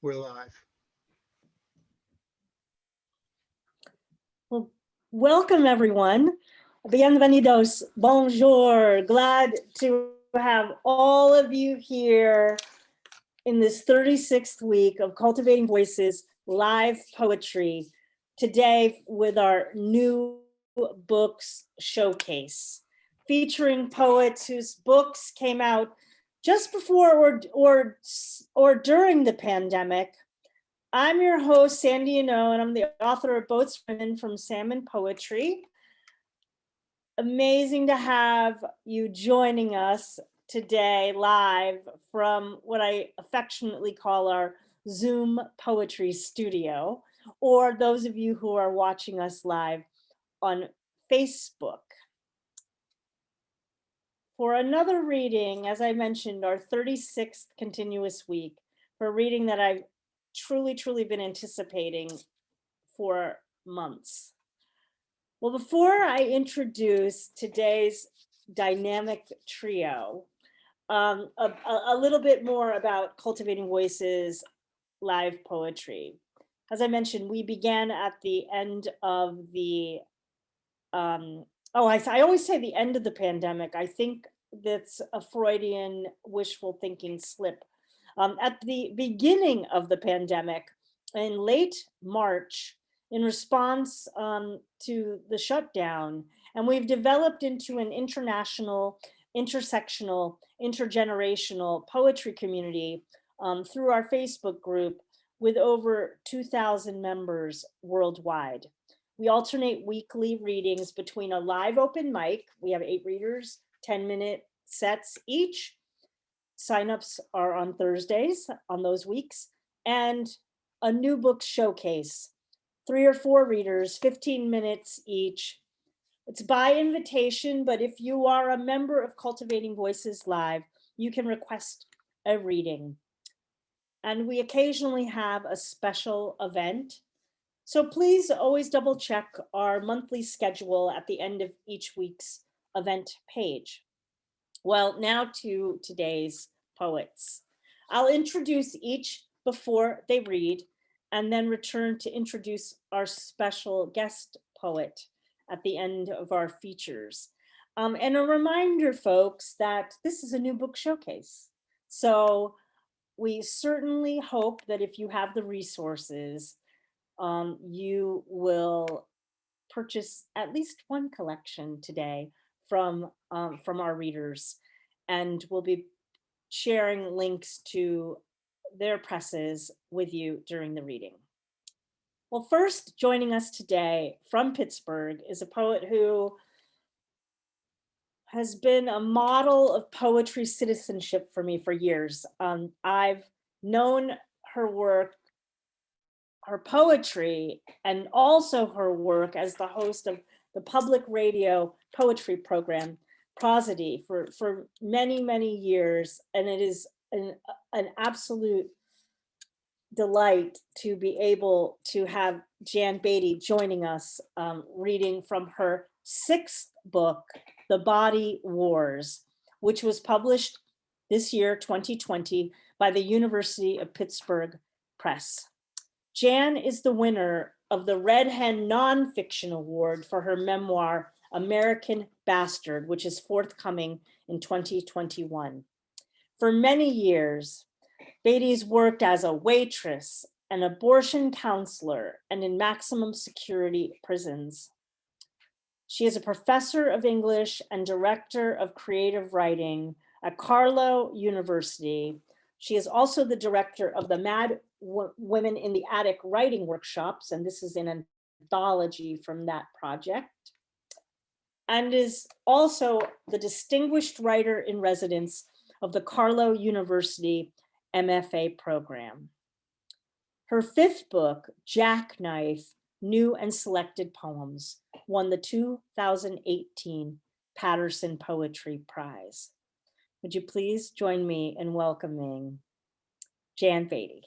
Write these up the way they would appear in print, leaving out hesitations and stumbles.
We're live. Well, welcome everyone. Bienvenidos. Bonjour. Glad to have all of you here in this 36th week of Cultivating Voices live poetry. Today with our new books showcase, featuring poets whose books came out just before or during the pandemic. I'm your host, Sandy Yannone, and I'm the author of Boats Women from Salmon Poetry. Amazing to have you joining us today live from what I affectionately call our Zoom poetry studio, or those of you who are watching us live on Facebook. For another reading, as I mentioned, our 36th continuous week, for a reading that I've truly been anticipating for months. Well, before I introduce today's dynamic trio, a little bit more about Cultivating Voices live poetry. As I mentioned, we began at the end of the, I always say the end of the pandemic. I think that's a Freudian wishful thinking slip. At the beginning of the pandemic, in late March, in response to the shutdown, and we've developed into an international, intersectional, intergenerational poetry community through our Facebook group with over 2,000 members worldwide. We alternate weekly readings between a live open mic. We have 8 readers, 10-minute sets each. Signups are on Thursdays on those weeks, and a new book showcase, 3 or 4 readers, 15 minutes each. It's by invitation, but if you are a member of Cultivating Voices Live, you can request a reading. And we occasionally have a special event. So please always double check our monthly schedule at the end of each week's event page. Well, now to today's poets. I'll introduce each before they read, and then return to introduce our special guest poet at the end of our features. And a reminder, folks, that this is a new book showcase. So we certainly hope that if you have the resources, you will purchase at least one collection today from our readers, and we'll be sharing links to their presses with you during the reading. Well, first joining us today from Pittsburgh is a poet who has been a model of poetry citizenship for me for years. I've known her work, her poetry, and also her work as the host of the public radio poetry program, Prosody, for many years. And it is an absolute delight to be able to have Jan Beatty joining us, reading from her 6th book, The Body Wars, which was published this year, 2020, by the University of Pittsburgh Press. Jan is the winner of the Red Hen Nonfiction Award for her memoir, American Bastard, which is forthcoming in 2021. For many years, Beatty's worked as a waitress, an abortion counselor, and in maximum security prisons. She is a professor of English and director of creative writing at Carlow University. She is also the director of the Mad Women in the Attic writing workshops, and this is an anthology from that project, and is also the distinguished writer in residence of the Carlow University MFA program. Her 5th book, Jackknife, New and Selected Poems, won the 2018 Patterson Poetry Prize. Would you please join me in welcoming Jan Beatty?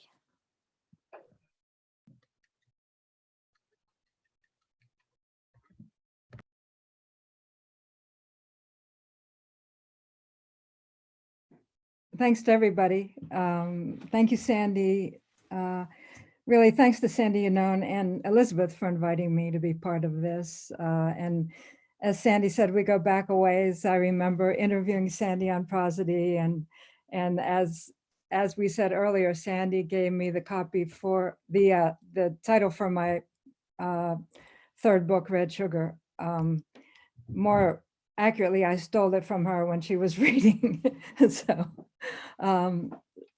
Thanks to everybody. Thank you, Sandy. Really, thanks to Sandy Yannone and Elizabeth for inviting me to be part of this. And as Sandy said, we go back a ways. I remember interviewing Sandy on Prosody, and as we said earlier, Sandy gave me the copy for the title for my third book, Red Sugar. More accurately, I stole it from her when she was reading. So,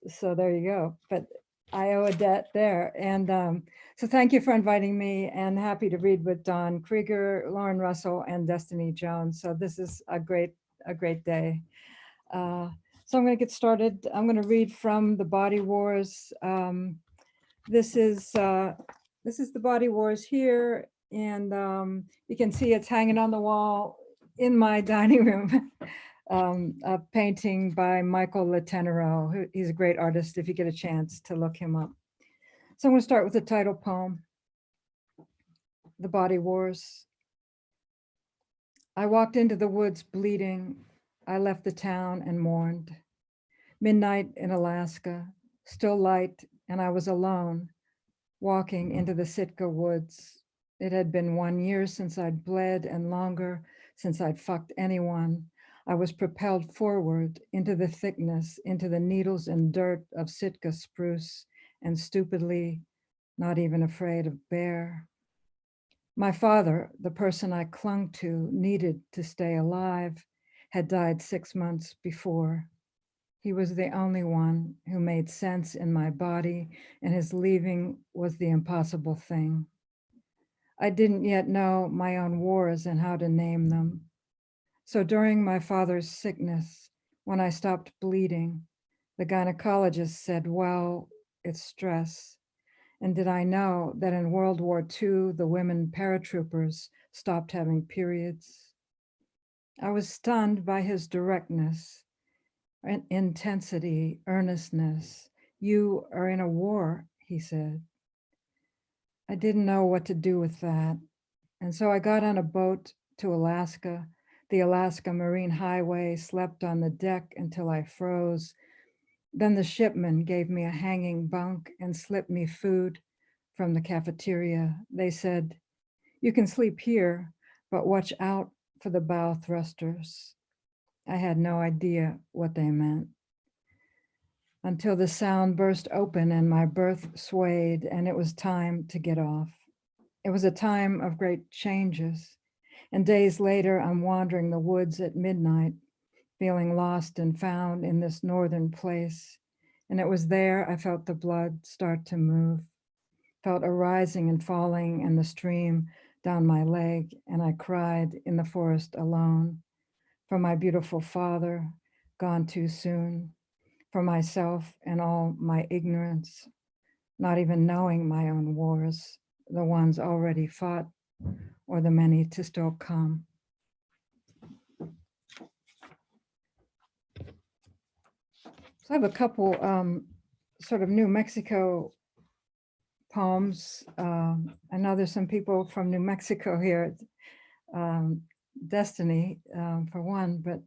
so there you go. But I owe a debt there. And so thank you for inviting me, and happy to read with Don Krieger, Lauren Russell, and Destiny Jones. So this is a great day. So I'm going to get started. I'm going to read from the Body Wars. This is the Body Wars here, and you can see it's hanging on the wall in my dining room. A painting by Michael Latenero. He's a great artist if you get a chance to look him up. So I'm going to start with the title poem, The Body Wars. I walked into the woods bleeding. I left the town and mourned. Midnight in Alaska, still light, and I was alone, walking into the Sitka woods. It had been 1 year since I'd bled, and longer since I'd fucked anyone. I was propelled forward into the thickness, into the needles and dirt of Sitka spruce, and stupidly not even afraid of bear. My father, the person I clung to, needed to stay alive, had died 6 months before. He was the only one who made sense in my body, and his leaving was the impossible thing. I didn't yet know my own wars and how to name them. So during my father's sickness, when I stopped bleeding, the gynecologist said, well, it's stress. And did I know that in World War II, the women paratroopers stopped having periods? I was stunned by his directness, intensity, earnestness. You are in a war, he said. I didn't know what to do with that. And so I got on a boat to Alaska, the Alaska Marine Highway, slept on the deck until I froze. Then the shipman gave me a hanging bunk and slipped me food from the cafeteria. They said, you can sleep here, but watch out for the bow thrusters. I had no idea what they meant until the sound burst open and my berth swayed, and it was time to get off. It was a time of great changes. And days later, I'm wandering the woods at midnight, feeling lost and found in this northern place. And it was there I felt the blood start to move, felt a rising and falling and the stream down my leg. And I cried in the forest alone for my beautiful father, gone too soon, for myself and all my ignorance, not even knowing my own wars, the ones already fought or the many to still come. So I have a couple sort of New Mexico poems. I know there's some people from New Mexico here, Destiny for one, but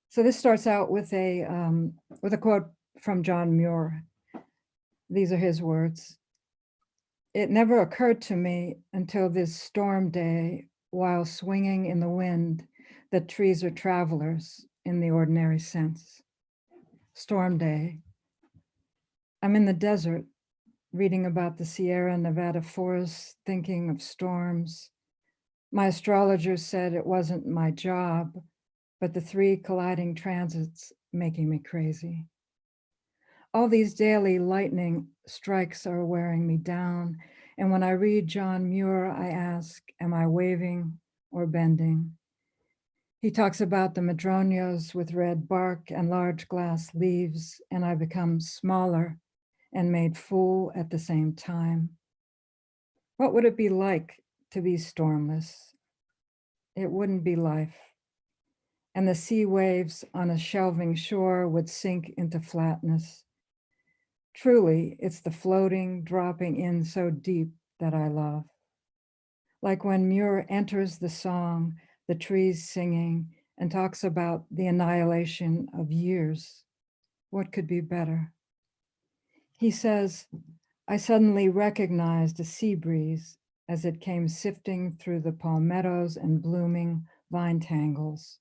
so this starts out with a quote from John Muir. These are his words. It never occurred to me until this storm day, while swinging in the wind, that trees are travelers in the ordinary sense. Storm day. I'm in the desert, reading about the Sierra Nevada forests, thinking of storms. My astrologer said it wasn't my job, but the 3 colliding transits making me crazy. All these daily lightning strikes are wearing me down. And when I read John Muir, I ask, am I waving or bending? He talks about the madronios with red bark and large glass leaves, and I become smaller and made full at the same time. What would it be like to be stormless? It wouldn't be life. And the sea waves on a shelving shore would sink into flatness. Truly, it's the floating, dropping in so deep that I love. Like when Muir enters the song, the trees singing, and talks about the annihilation of years. What could be better? He says, I suddenly recognized a sea breeze as it came sifting through the palmettos and blooming vine tangles,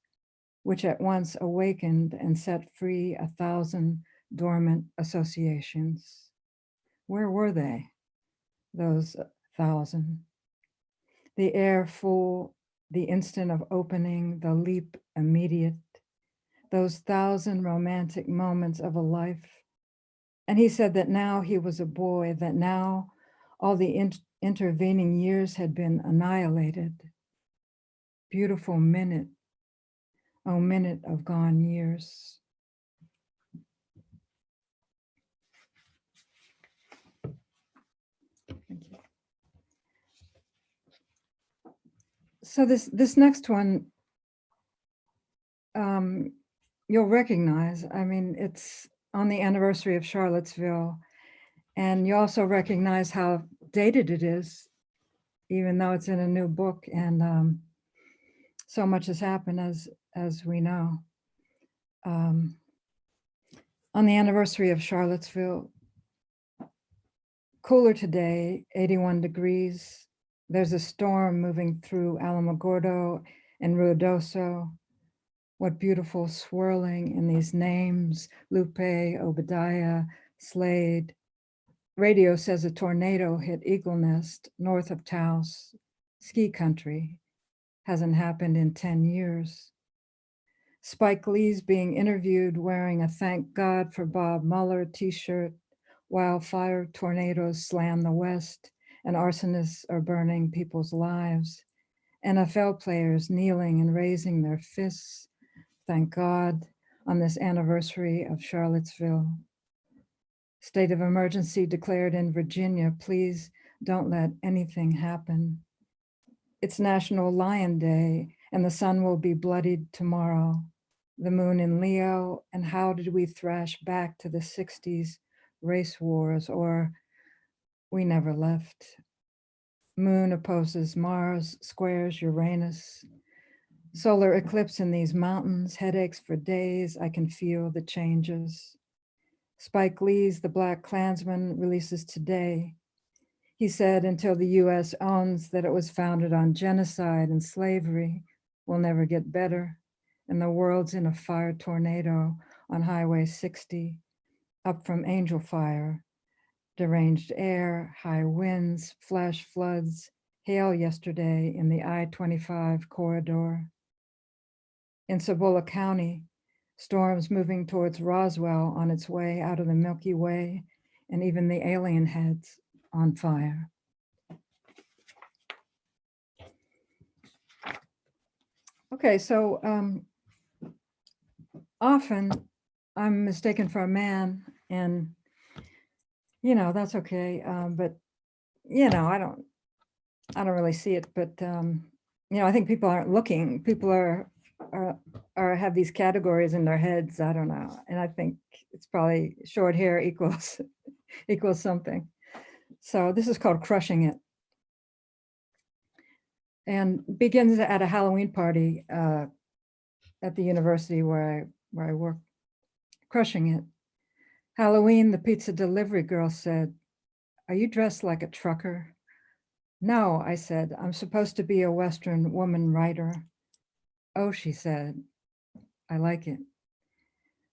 which at once awakened and set free 1,000 dormant associations. Where were they, those 1,000? The air full, the instant of opening, the leap immediate, those 1,000 romantic moments of a life. And he said that now he was a boy, that now all the intervening years had been annihilated. Beautiful minute, oh minute of gone years. Thank you. So this next one, you'll recognize. I mean, it's on the anniversary of Charlottesville, and you also recognize how dated it is, even though it's in a new book, and so much has happened, as we know. On the anniversary of Charlottesville, cooler today, 81 degrees. There's a storm moving through Alamogordo and Ruidoso. What beautiful swirling in these names, Lupe, Obadiah, Slade. Radio says a tornado hit Eagle Nest, north of Taos, ski country. Hasn't happened in 10 years. Spike Lee's being interviewed wearing a Thank God for Bob Mueller t-shirt, while fire tornadoes slam the West and arsonists are burning people's lives. NFL players kneeling and raising their fists, thank God, on this anniversary of Charlottesville. State of emergency declared in Virginia. Please don't let anything happen. It's National Lion Day, and the sun will be bloodied tomorrow. The moon in Leo, and how did we thrash back to the 60s race wars, or we never left. Moon opposes Mars, squares Uranus. Solar eclipse in these mountains, headaches for days, I can feel the changes. Spike Lee's The Black Klansman releases today. He said until the US owns that it was founded on genocide and slavery, we'll never get better. And the world's in a fire tornado on Highway 60, up from Angel Fire. Deranged air, high winds, flash floods, hail yesterday in the I-25 corridor. In Cibola County, storms moving towards Roswell on its way out of the Milky Way, and even the alien heads on fire. Okay, so often I'm mistaken for a man, and that's okay. But I don't really see it. But I think people aren't looking. People are have these categories in their heads. I don't know, and I think it's probably short hair equals equals something. So this is called Crushing It, and begins at a Halloween party at the university where I work. Crushing it. Halloween, the pizza delivery girl said, "Are you dressed like a trucker?" "No," I said, "I'm supposed to be a Western woman writer." "Oh," she said, "I like it."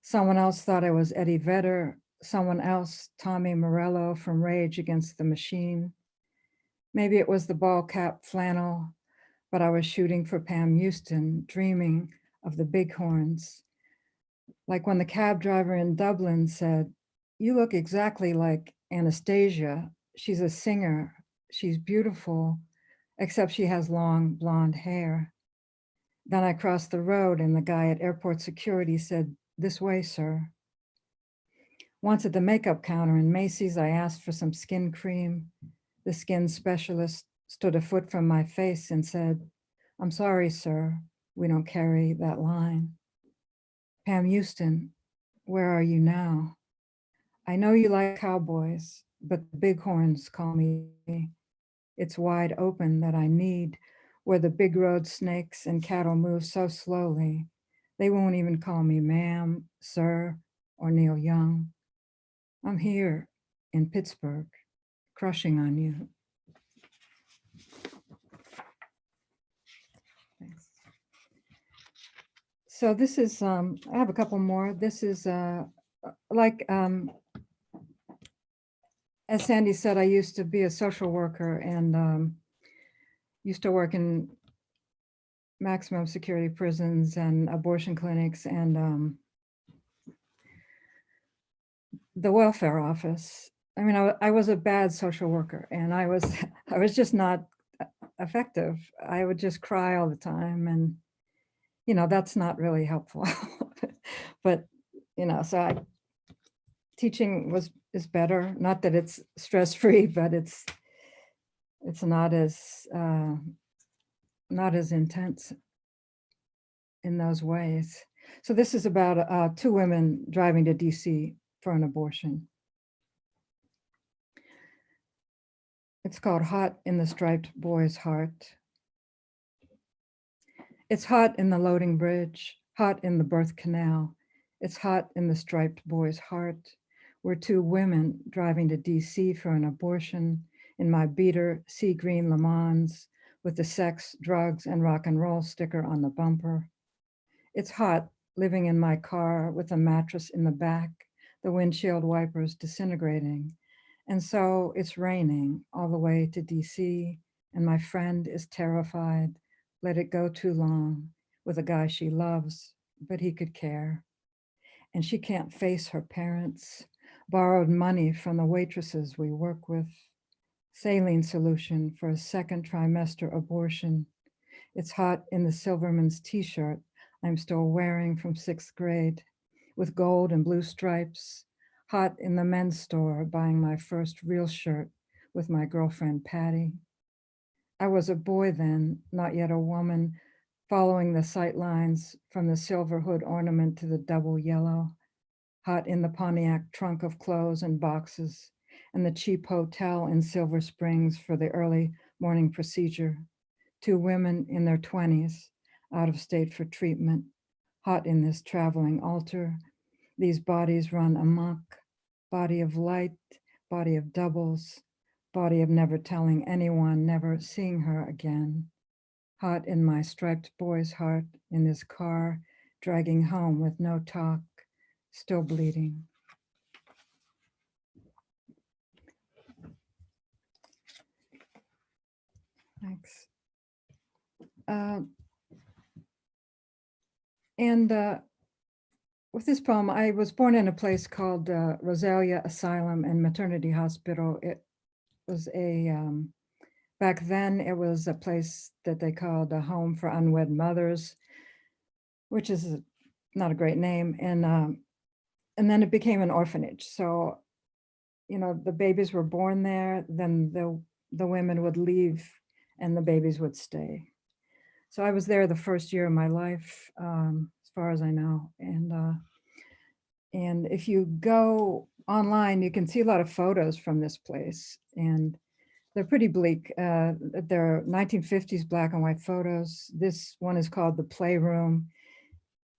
Someone else thought I was Eddie Vedder. Someone else, Tommy Morello from Rage Against the Machine. Maybe it was the ball cap flannel, but I was shooting for Pam Houston, dreaming of the bighorns. Like when the cab driver in Dublin said, "You look exactly like Anastasia. She's a singer. She's beautiful, except she has long blonde hair." Then I crossed the road and the guy at airport security said, "This way, sir." Once at the makeup counter in Macy's, I asked for some skin cream. The skin specialist stood a foot from my face and said, "I'm sorry, sir, we don't carry that line." Pam Houston, where are you now? I know you like cowboys, but the bighorns call me. It's wide open that I need, where the big road snakes and cattle move so slowly. They won't even call me ma'am, sir, or Neil Young. I'm here in Pittsburgh. crushing on you. Thanks. So this is, I have a couple more. This is like, as Sandy said, I used to be a social worker and used to work in maximum security prisons and abortion clinics and the welfare office. I mean, I was a bad social worker and I was I was just not effective. I would just cry all the time and, you know, that's not really helpful. But, you know, so teaching is better. Not that it's stress-free, but it's not as intense in those ways. So this is about two women driving to DC for an abortion. It's called Hot in the Striped Boy's Heart. It's hot in the loading bridge, hot in the birth canal. It's hot in the striped boy's heart. We're two women driving to DC for an abortion in my beater sea green Le Mans with the sex, drugs, and rock and roll sticker on the bumper. It's hot living in my car with a mattress in the back, the windshield wipers disintegrating. And so it's raining all the way to DC, and my friend is terrified. Let it go too long with a guy she loves, but he could care. And she can't face her parents, borrowed money from the waitresses we work with, saline solution for a second trimester abortion. It's hot in the Silverman's t-shirt I'm still wearing from 6th grade with gold and blue stripes, hot in the men's store buying my first real shirt with my girlfriend Patty. I was a boy then, not yet a woman, following the sight lines from the silver hood ornament to the double yellow, hot in the Pontiac trunk of clothes and boxes, and the cheap hotel in Silver Springs for the early morning procedure. Two women in their 20s, out of state for treatment, hot in this traveling altar. These bodies run amok, body of light, body of doubles, body of never telling anyone, never seeing her again. Hot in my striped boy's heart in this car, dragging home with no talk, still bleeding. Thanks. With this poem, I was born in a place called Rosalia Asylum and Maternity Hospital. It was back then it was a place that they called a home for unwed mothers, which is not a great name. And then it became an orphanage. So, you know, the babies were born there, then the women would leave and the babies would stay. So I was there the first year of my life, as far as I know. And if you go online, you can see a lot of photos from this place, and they're pretty bleak. They're 1950s black and white photos. This one is called the Playroom.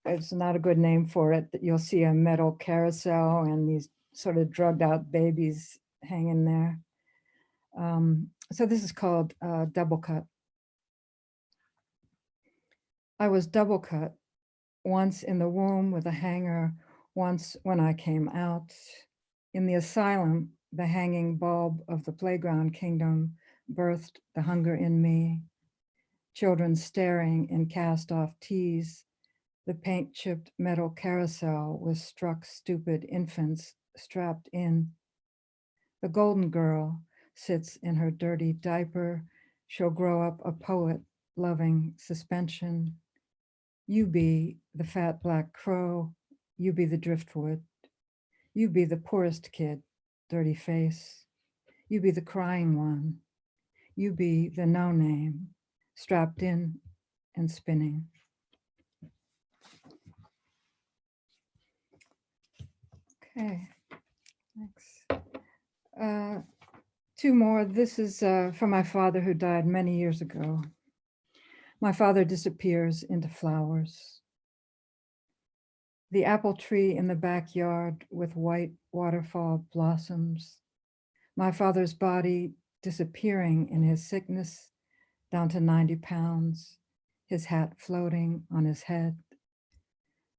It's not a good name for it. You'll see a metal carousel and these sort of drugged out babies hanging there. So this is called Double Cut. I was double cut, once in the womb with a hanger, once when I came out. In the asylum, the hanging bulb of the playground kingdom birthed the hunger in me. Children staring in cast-off tees, the paint-chipped metal carousel with struck stupid infants strapped in. The golden girl sits in her dirty diaper. She'll grow up a poet loving suspension. You be the fat black crow, you be the driftwood. You be the poorest kid, dirty face. You be the crying one. You be the no name, strapped in and spinning. Okay, thanks. Two more. This is from my father who died many years ago. My father disappears into flowers. The apple tree in the backyard with white waterfall blossoms. My father's body disappearing in his sickness down to 90 pounds, his hat floating on his head.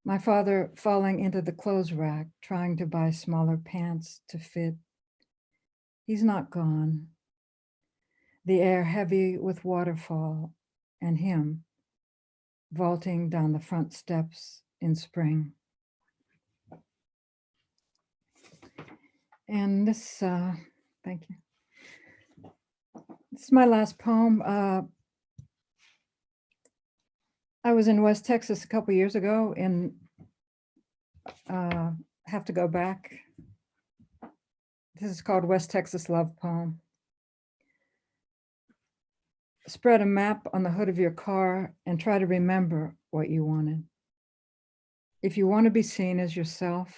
My father falling into the clothes rack, trying to buy smaller pants to fit. He's not gone. The air heavy with waterfall, and him vaulting down the front steps in spring. And this, thank you. This is my last poem. I was in West Texas a couple years ago and have to go back. This is called West Texas Love Poem. Spread a map on the hood of your car and try to remember what you wanted. If you want to be seen as yourself,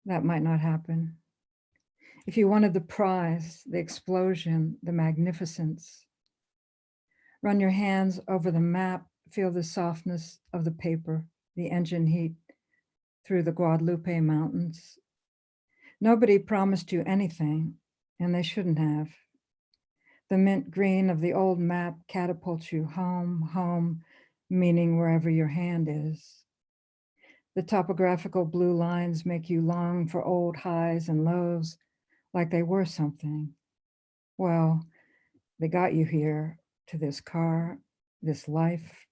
that might not happen. If you wanted the prize, the explosion, the magnificence, run your hands over the map, feel the softness of the paper, the engine heat through the Guadalupe Mountains. Nobody promised you anything, and they shouldn't have. The mint green of the old map catapults you home, home, meaning wherever your hand is. The topographical blue lines make you long for old highs and lows, like they were something. Well, they got you here to this car, this life.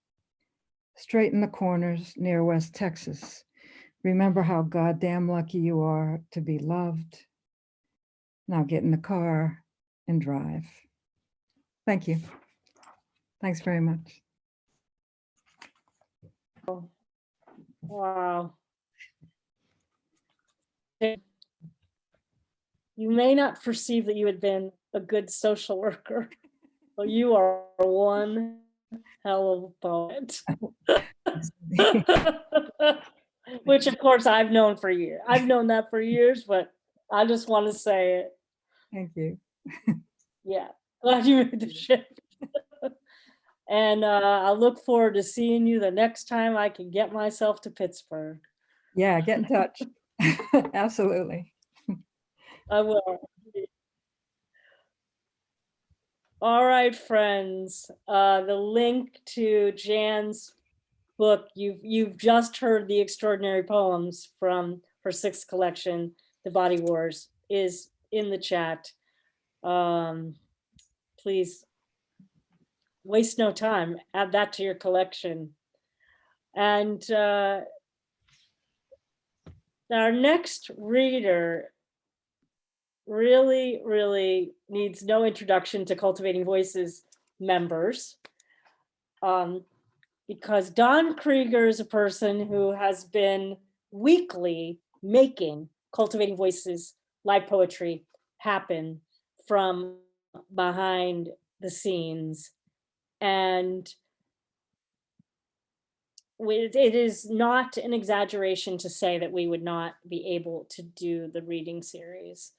Straighten the corners near West Texas. Remember how goddamn lucky you are to be loved. Now get in the car and drive. Thank you. Thanks very much. Wow. You may not perceive that you had been a good social worker, but you are one hell of a poet. Which of course I've known for years. I've known that for years, but I just want to say it. Thank you. Yeah, glad you made the shift. And I'll look forward to seeing you the next time I can get myself to Pittsburgh. Yeah, get in touch. Absolutely. I will. All right, friends. The link to Jan's book, you've just heard the extraordinary poems from her 6th collection, The Body Wars, is in the chat. Please waste no time, add that to your collection. And our next reader really needs no introduction to Cultivating Voices members, because Don Krieger is a person who has been weekly making Cultivating Voices live poetry happen from behind the scenes. And it is not an exaggeration to say that we would not be able to do the reading series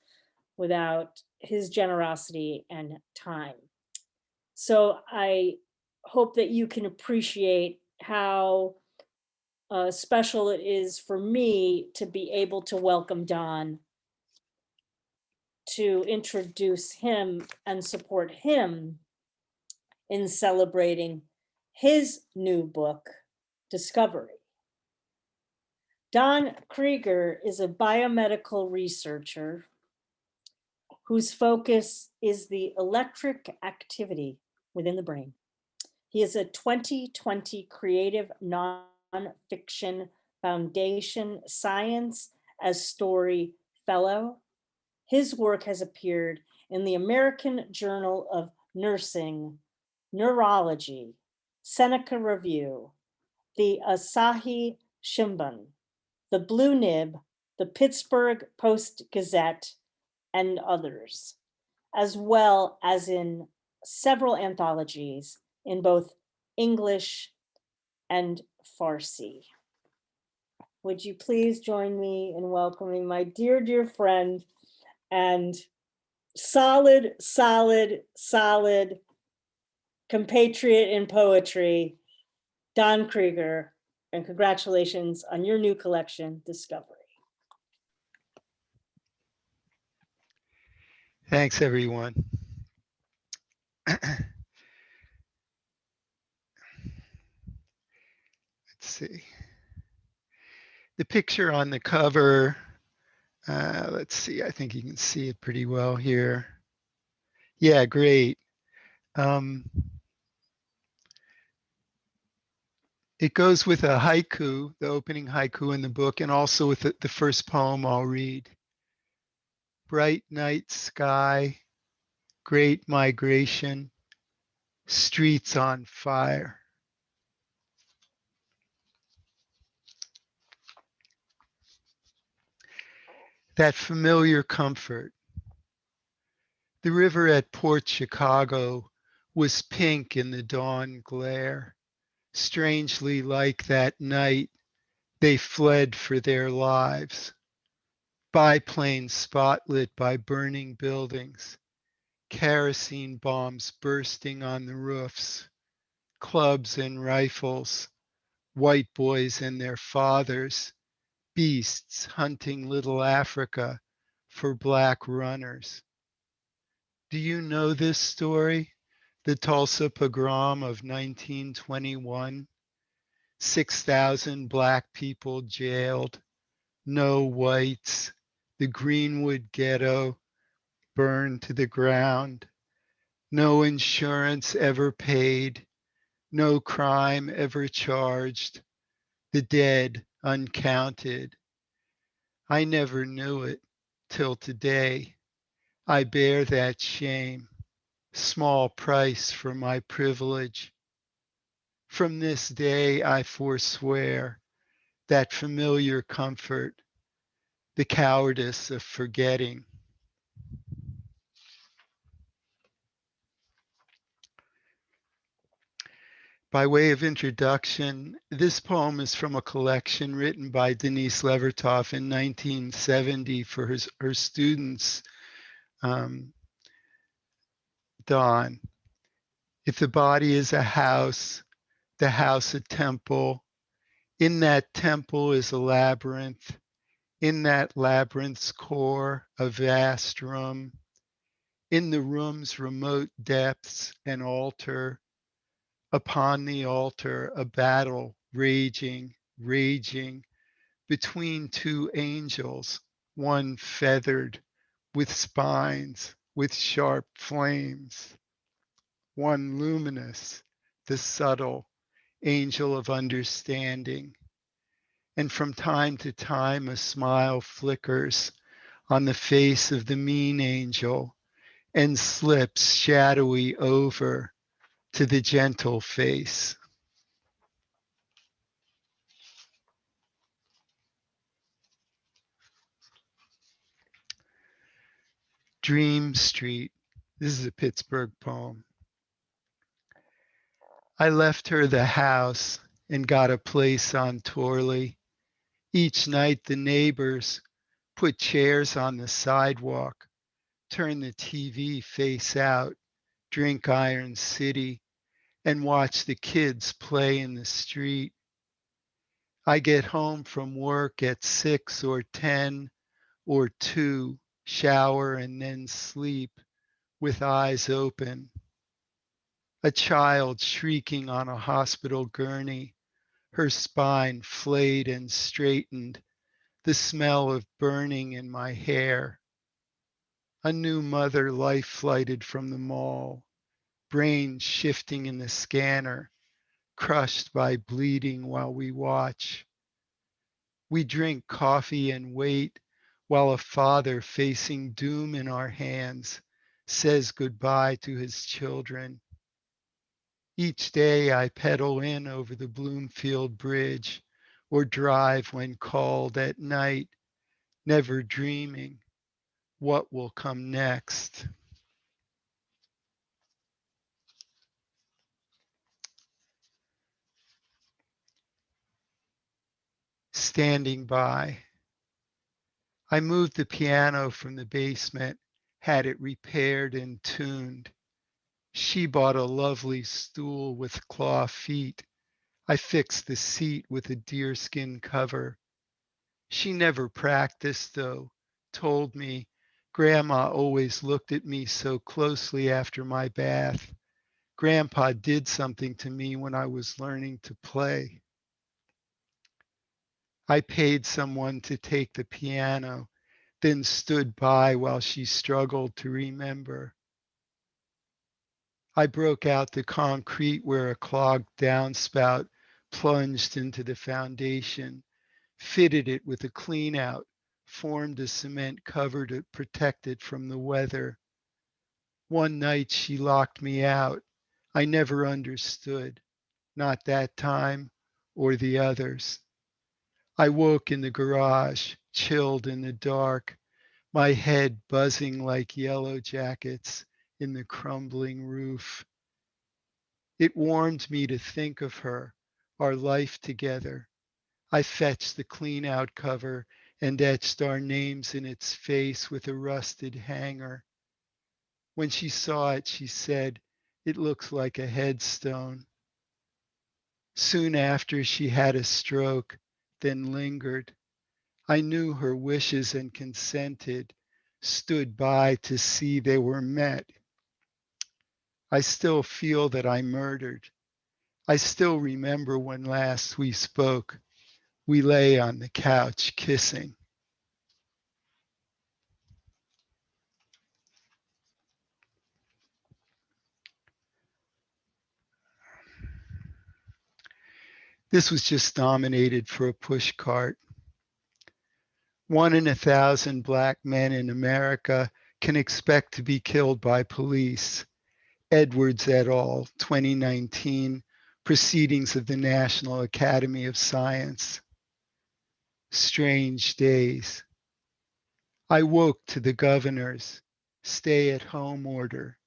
without his generosity and time. So I hope that you can appreciate how special it is for me to be able to welcome Don, to introduce him and support him in celebrating his new book, Discovery. Don Krieger is a biomedical researcher whose focus is the electric activity within the brain. He is a 2020 Creative Nonfiction Foundation Science as Story Fellow. His work has appeared in the American Journal of Nursing, Neurology, Seneca Review, the Asahi Shimbun, the Blue Nib, the Pittsburgh Post-Gazette, and others, as well as in several anthologies in both English and Farsi. Would you please join me in welcoming my dear friend and solid compatriot in poetry, Don Krieger, and congratulations on your new collection, Discovery. Thanks, everyone. Let's see. The picture on the cover, let's see, I think you can see it pretty well here. Yeah, great. It goes with a haiku, the opening haiku in the book, and also with the first poem I'll read. Bright night sky, great migration, streets on fire. That familiar comfort. The river at Port Chicago was pink in the dawn glare, strangely like that night they fled for their lives. Biplanes spotlit by burning buildings, kerosene bombs bursting on the roofs, clubs and rifles, white boys and their fathers, beasts hunting little Africa for black runners. Do you know this story? The Tulsa pogrom of 1921? 6,000 black people jailed, no whites, the Greenwood ghetto burned to the ground, no insurance ever paid, no crime ever charged, the dead uncounted. I never knew it till today. I bear that shame, small price for my privilege. From this day I forswear that familiar comfort, the cowardice of forgetting. By way of introduction, this poem is from a collection written by Denise Levertov in 1970 for her students, Dawn. If the body is a house, the house a temple, in that temple is a labyrinth, in that labyrinth's core a vast room, in the room's remote depths an altar, upon the altar a battle raging, raging between two angels, one feathered with spines, with sharp flames, one luminous, the subtle angel of understanding. And from time to time a smile flickers on the face of the mean angel and slips shadowy over to the gentle face. Dream Street. This is a Pittsburgh poem. I left her the house and got a place on Torley. Each night the neighbors put chairs on the sidewalk, turn the TV face out, drink Iron City, and watch the kids play in the street. I get home from work at 6 or 10 or 2, shower and then sleep with eyes open. A child shrieking on a hospital gurney, her spine flayed and straightened, the smell of burning in my hair. A new mother life flighted from the mall, brain shifting in the scanner, crushed by bleeding while we watch. We drink coffee and wait while a father facing doom in our hands says goodbye to his children. Each day I pedal in over the Bloomfield Bridge or drive when called at night, never dreaming what will come next. Standing by. I moved the piano from the basement, had it repaired and tuned. She bought a lovely stool with claw feet. I fixed the seat with a deerskin cover. She never practiced, though, told me Grandma always looked at me so closely after my bath. Grandpa did something to me when I was learning to play. I paid someone to take the piano, then stood by while she struggled to remember. I broke out the concrete where a clogged downspout plunged into the foundation, fitted it with a clean out, formed a cement cover to protect it from the weather. One night she locked me out. I never understood, not that time or the others. I woke in the garage, chilled in the dark, my head buzzing like yellow jackets in the crumbling roof. It warmed me to think of her, our life together. I fetched the clean out cover and etched our names in its face with a rusted hanger. When she saw it, she said, "It looks like a headstone." Soon after, she had a stroke, then lingered. I knew her wishes and consented, stood by to see they were met. I still feel that I murdered. I still remember when last we spoke. We lay on the couch kissing. This was just nominated for a push cart. 1 in 1,000 Black men in America can expect to be killed by police. Edwards et al., 2019, Proceedings of the National Academy of Science. Strange days. I woke to the governor's stay-at-home order,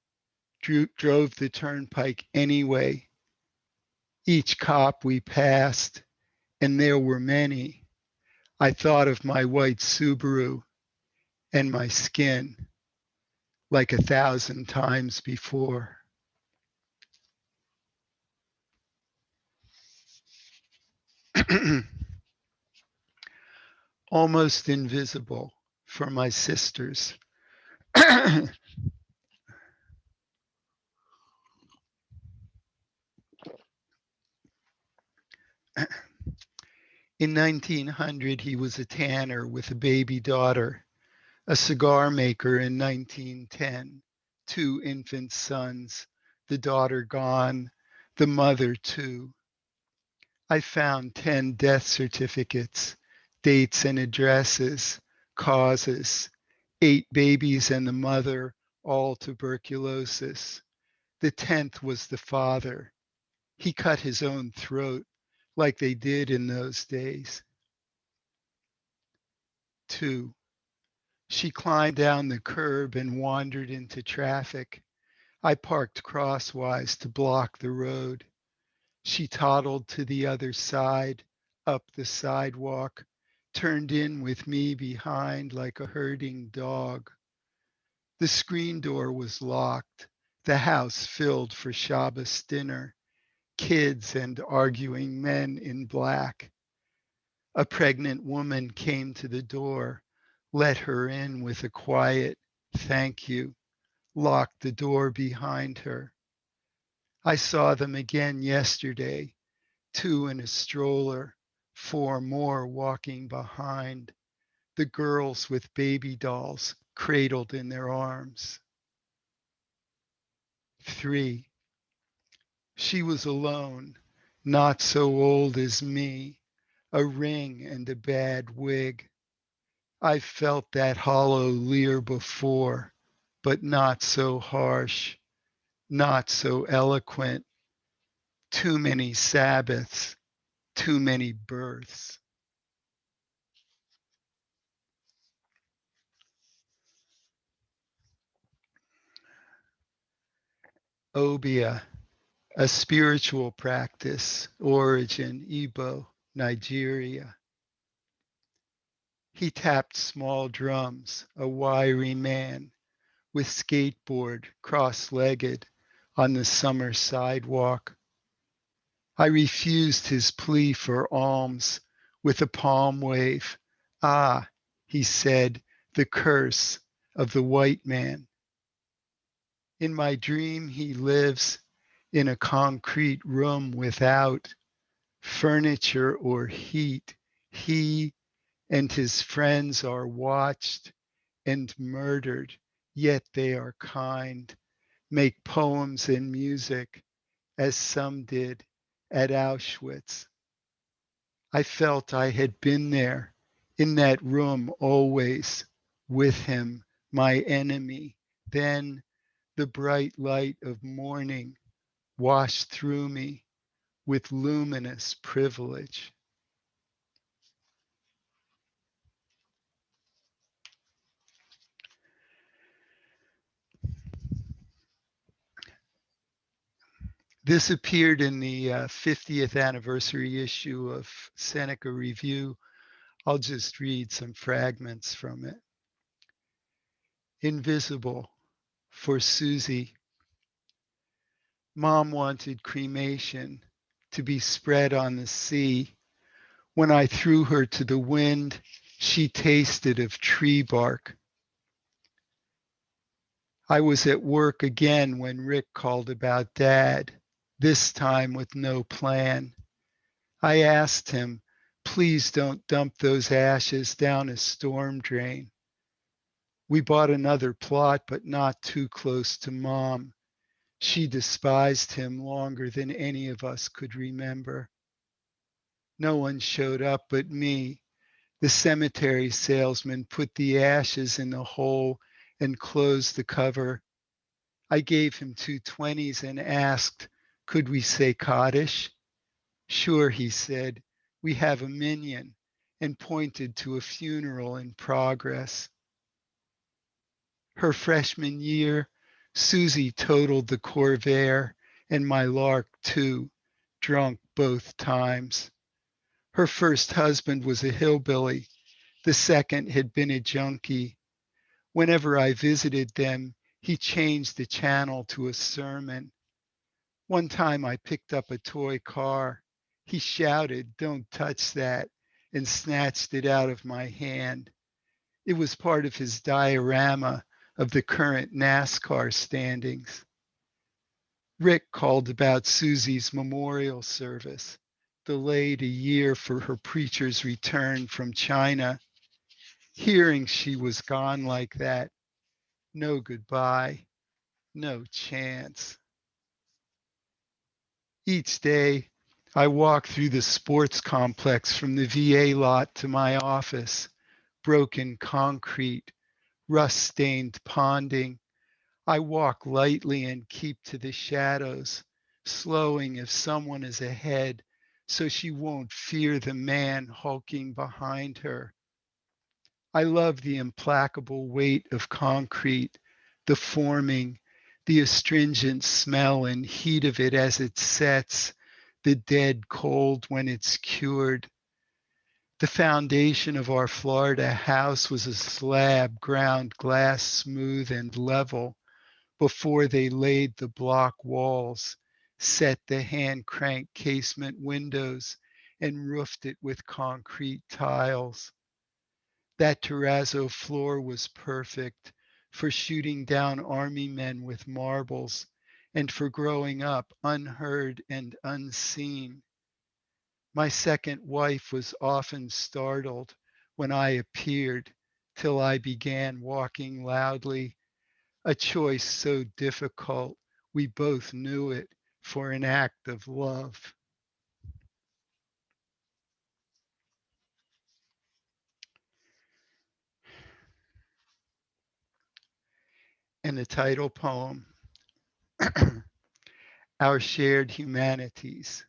drove the turnpike anyway. Each cop we passed, and there were many, I thought of my white Subaru and my skin like 1,000 times before. Almost invisible for my sisters. In 1900, he was a tanner with a baby daughter, a cigar maker in 1910, 2 infant sons, the daughter gone, the mother too. I found 10 death certificates, dates and addresses, causes, 8 babies and the mother, all tuberculosis. The 10th was the father. He cut his own throat like they did in those days. 2. She climbed down the curb and wandered into traffic. I parked crosswise to block the road. She toddled to the other side, up the sidewalk, turned in with me behind like a herding dog. The screen door was locked, the house filled for Shabbos dinner, kids and arguing men in black. A pregnant woman came to the door, let her in with a quiet "thank you," locked the door behind her. I saw them again yesterday, 2 in a stroller, 4 more walking behind, the girls with baby dolls cradled in their arms. 3. She was alone, not so old as me, a ring and a bad wig. I've felt that hollow leer before, but not so harsh, not so eloquent. Too many Sabbaths, too many births. Obia, a spiritual practice, origin, Igbo, Nigeria. He tapped small drums, a wiry man, with skateboard, cross-legged, on the summer sidewalk. I refused his plea for alms with a palm wave. Ah, he said, the curse, of the white man. In my dream, he lives in a concrete room without furniture or heat. He and his friends are watched and murdered, yet they are kind, make poems and music, as some did at Auschwitz. I felt I had been there, in that room always, with him, my enemy. Then the bright light of morning washed through me with luminous privilege. This appeared in the 50th anniversary issue of Seneca Review. I'll just read some fragments from it. Invisible for Susie. Mom wanted cremation to be spread on the sea. When I threw her to the wind, she tasted of tree bark. I was at work again when Rick called about Dad, this time with no plan. I asked him, please don't dump those ashes down a storm drain. We bought another plot, but not too close to Mom. She despised him longer than any of us could remember. No one showed up but me. The cemetery salesman put the ashes in the hole and closed the cover. I gave him 2 20s and asked, could we say Kaddish? Sure, he said, we have a minyan, and pointed to a funeral in progress. Her freshman year, Susie totaled the Corvair and my Lark too, drunk both times. Her first husband was a hillbilly. The second had been a junkie. Whenever I visited them, he changed the channel to a sermon. One time I picked up a toy car. He shouted, don't touch that, and snatched it out of my hand. It was part of his diorama of the current NASCAR standings. Rick called about Susie's memorial service, delayed a year for her preacher's return from China. Hearing she was gone like that, no goodbye, no chance. Each day, I walk through the sports complex from the VA lot to my office, broken concrete, rust-stained ponding. I walk lightly and keep to the shadows, slowing if someone is ahead so she won't fear the man hulking behind her. I love the implacable weight of concrete, the forming, the astringent smell and heat of it as it sets, the dead cold when it's cured. The foundation of our Florida house was a slab ground glass smooth and level before they laid the block walls, set the hand crank casement windows, and roofed it with concrete tiles. That terrazzo floor was perfect for shooting down army men with marbles and for growing up unheard and unseen. My second wife was often startled when I appeared till I began walking loudly, a choice so difficult we both knew it for an act of love. And the title poem, Our Shared Humanities.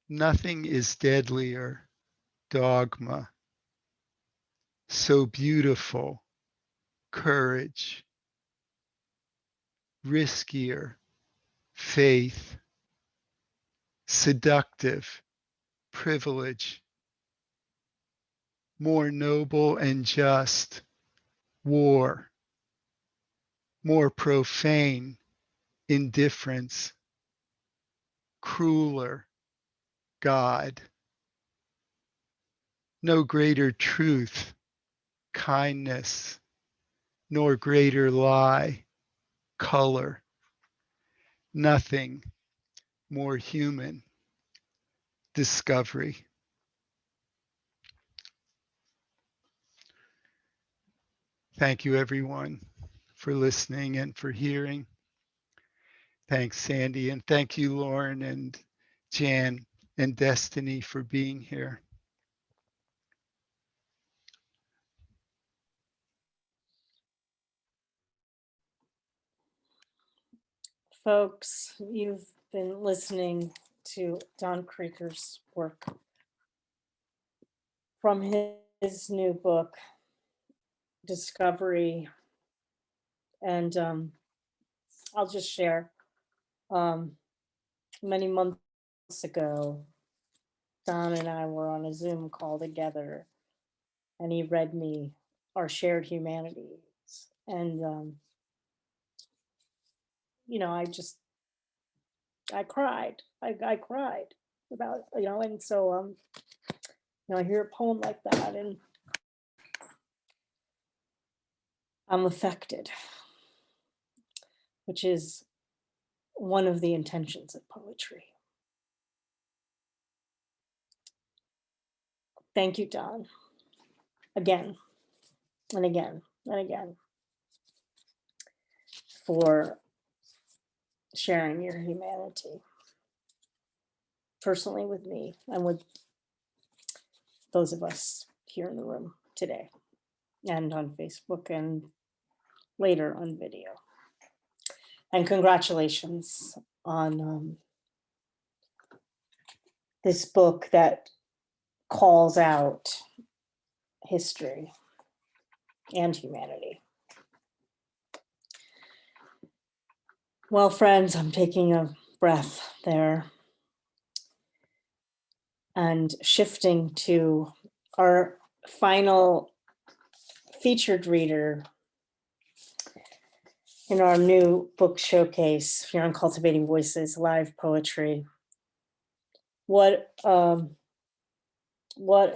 Nothing is deadlier, dogma, so beautiful, courage, riskier, faith, seductive, privilege, more noble and just, war, more profane, indifference, crueler, God. No greater truth, kindness, nor greater lie, color, nothing more human, discovery. Thank you, everyone, for listening and for hearing. Thanks, Sandy, and thank you, Lauren and Jan and Destiny, for being here. Folks, you've been listening to Don Krieger's work from his new book, Discovery. And I'll just share, many months ago, Don and I were on a Zoom call together, and he read me Our Shared Humanities. And, you know, I cried. I cried about, you know, and so, you know, I hear a poem like that and I'm affected, which is one of the intentions of poetry. Thank you, Don, again and again and again, for sharing your humanity personally with me and with those of us here in the room today and on Facebook and later on video. And congratulations on this book that calls out history and humanity. Well, friends, I'm taking a breath there and shifting to our final featured reader in our new book showcase here on Cultivating Voices, live poetry. What a real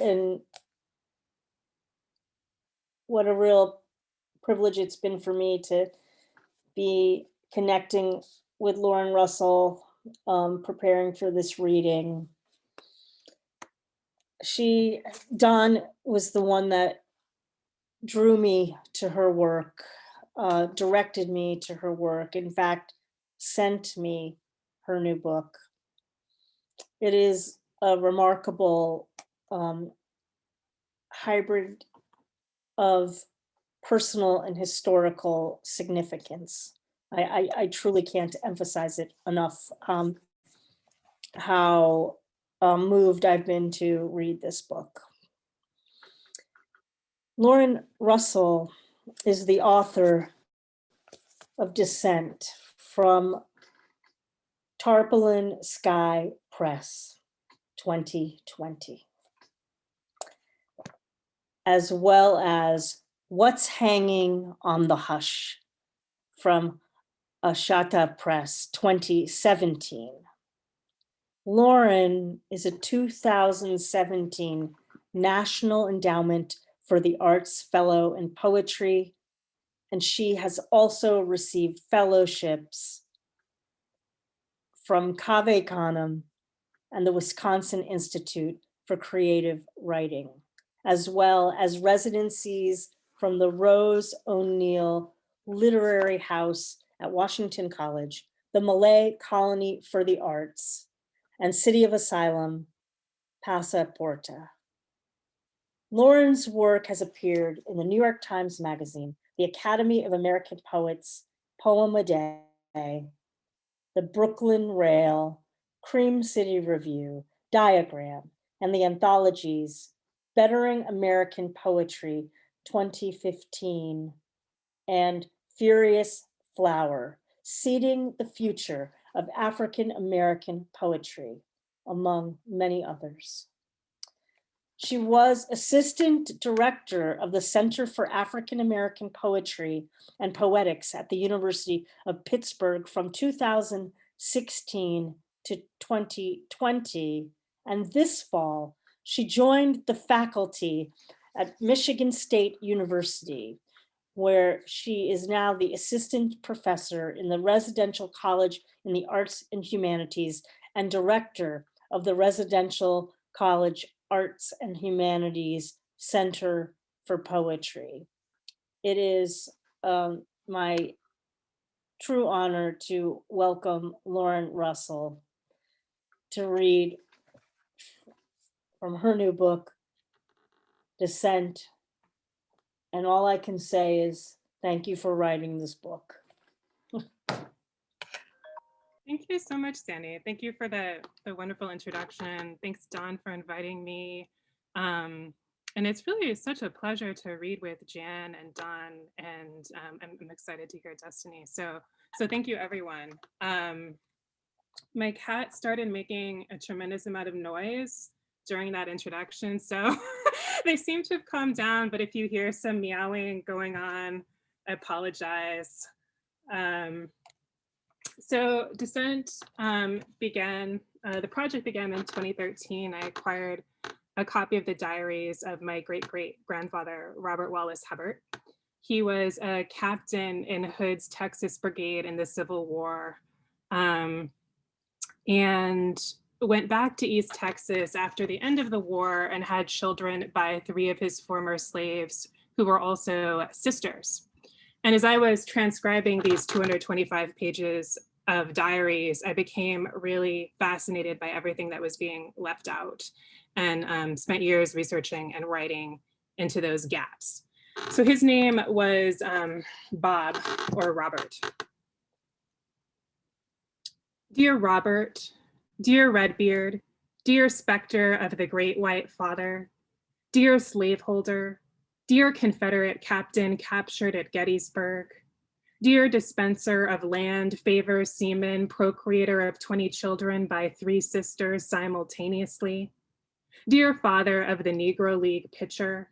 privilege it's been for me to be connecting with Lauren Russell, preparing for this reading. Dawn was the one that drew me to her work, directed me to her work, in fact, sent me her new book. It is a remarkable hybrid of personal and historical significance. I truly can't emphasize it enough, how moved I've been to read this book. Lauren Russell is the author of Descent from Tarpaulin Sky Press, 2020, as well as What's Hanging on the Hush from Ashata Press, 2017. Lauren is a 2017 National Endowment for the Arts Fellow in Poetry, and she has also received fellowships from Cave Canem and the Wisconsin Institute for Creative Writing, as well as residencies from the Rose O'Neill Literary House at Washington College, the Malay Colony for the Arts, and City of Asylum, Passaporta. Lauren's work has appeared in the New York Times Magazine, the Academy of American Poets Poem a Day, the Brooklyn Rail, Cream City Review, Diagram, and the anthologies Bettering American Poetry 2015 and Furious Flower, Seeding the Future of African American Poetry, among many others. She was assistant director of the Center for African American Poetry and Poetics at the University of Pittsburgh from 2016 to 2020. And this fall, she joined the faculty at Michigan State University, where she is now the assistant professor in the Residential College in the Arts and Humanities and director of the Residential College Arts and Humanities Center for Poetry. It is my true honor to welcome Lauren Russell to read from her new book, Descent. And all I can say is thank you for writing this book. Thank you so much, Sandy. Thank you for the wonderful introduction. Thanks, Dawn, for inviting me. And it's really such a pleasure to read with Jan and Dawn, and I'm excited to hear Destiny. So thank you, everyone. My cat started making a tremendous amount of noise during that introduction, so they seem to have calmed down, but if you hear some meowing going on, I apologize. So Descent the project began in 2013. I acquired a copy of the diaries of my great-great-grandfather, Robert Wallace Hubbard. He was a captain in Hood's Texas Brigade in the Civil War, and went back to East Texas after the end of the war and had children by 3 of his former slaves who were also sisters. And as I was transcribing these 225 pages of diaries, I became really fascinated by everything that was being left out, and spent years researching and writing into those gaps. So his name was Bob, or Robert. Dear Robert, dear Redbeard, dear specter of the great white father, dear slaveholder, dear Confederate captain captured at Gettysburg, dear dispenser of land, favor seaman, procreator of 20 children by 3 sisters simultaneously, dear father of the Negro League pitcher,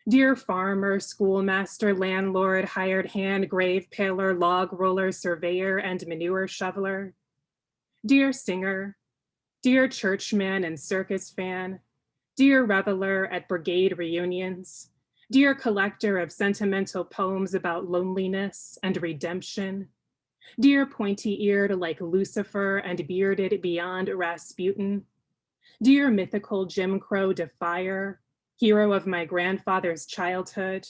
dear farmer, schoolmaster, landlord, hired hand, grave paler, log roller, surveyor, and manure shoveler, dear singer, dear churchman and circus fan, dear reveler at brigade reunions, dear collector of sentimental poems about loneliness and redemption, dear pointy-eared like Lucifer and bearded beyond Rasputin, dear mythical Jim Crow defier, hero of my grandfather's childhood,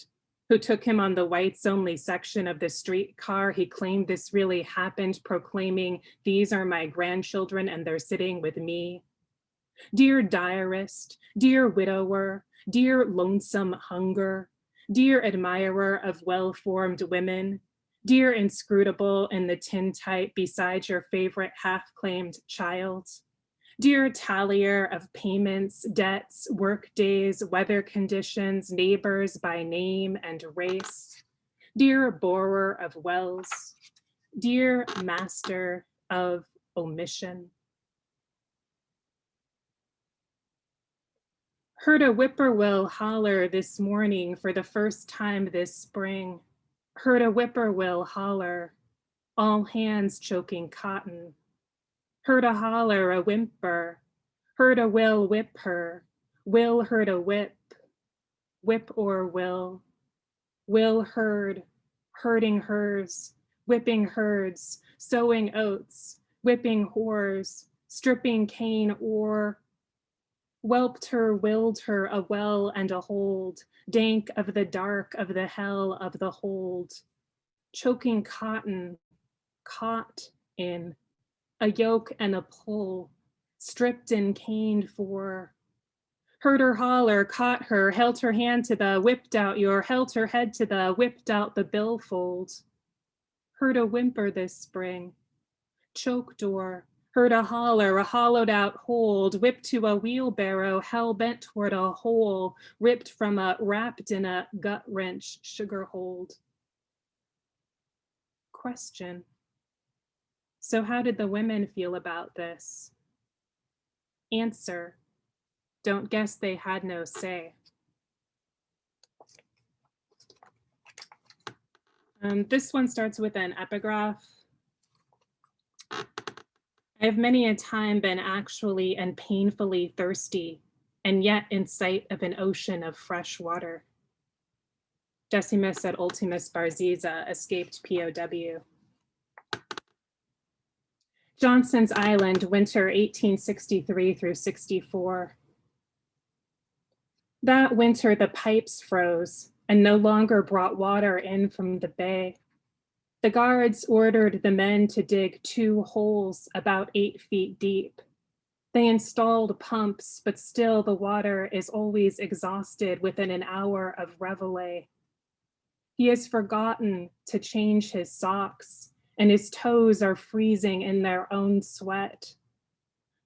who took him on the whites-only section of the streetcar. He claimed this really happened, proclaiming, "These are my grandchildren and they're sitting with me." Dear diarist, dear widower, dear lonesome hunger, dear admirer of well-formed women, dear inscrutable in the tintype beside your favorite half-claimed child, dear tallier of payments, debts, work days, weather conditions, neighbors by name and race, dear borer of wells, dear master of omission. Heard a whippoorwill holler this morning for the first time this spring. Heard a whippoorwill holler, all hands choking cotton. Heard a holler, a whimper. Heard a will whip her. Will heard a whip. Whip or will. Will heard, herding hers, whipping herds, sowing oats, whipping whores, stripping cane or whelped her, willed her a well and a hold, dank of the dark of the hell of the hold, choking cotton, caught in, a yoke and a pull, stripped and caned for, heard her holler, caught her, held her hand to the, whipped out your, held her head to the, whipped out the billfold, heard a whimper this spring, choke door, heard a holler, a hollowed out hold, whipped to a wheelbarrow, hell bent toward a hole, ripped from a, wrapped in a gut wrench sugar hold. Question. So how did the women feel about this? Answer. Don't guess they had no say. This one starts with an epigraph. I have many a time been actually and painfully thirsty, and yet in sight of an ocean of fresh water. Decimus et Ultimus Barziza, escaped POW. Johnson's Island, winter 1863 through 64. That winter, the pipes froze and no longer brought water in from the bay. The guards ordered the men to dig 2 holes about 8 feet deep. They installed pumps, but still the water is always exhausted within an hour of reveille. He has forgotten to change his socks, and his toes are freezing in their own sweat.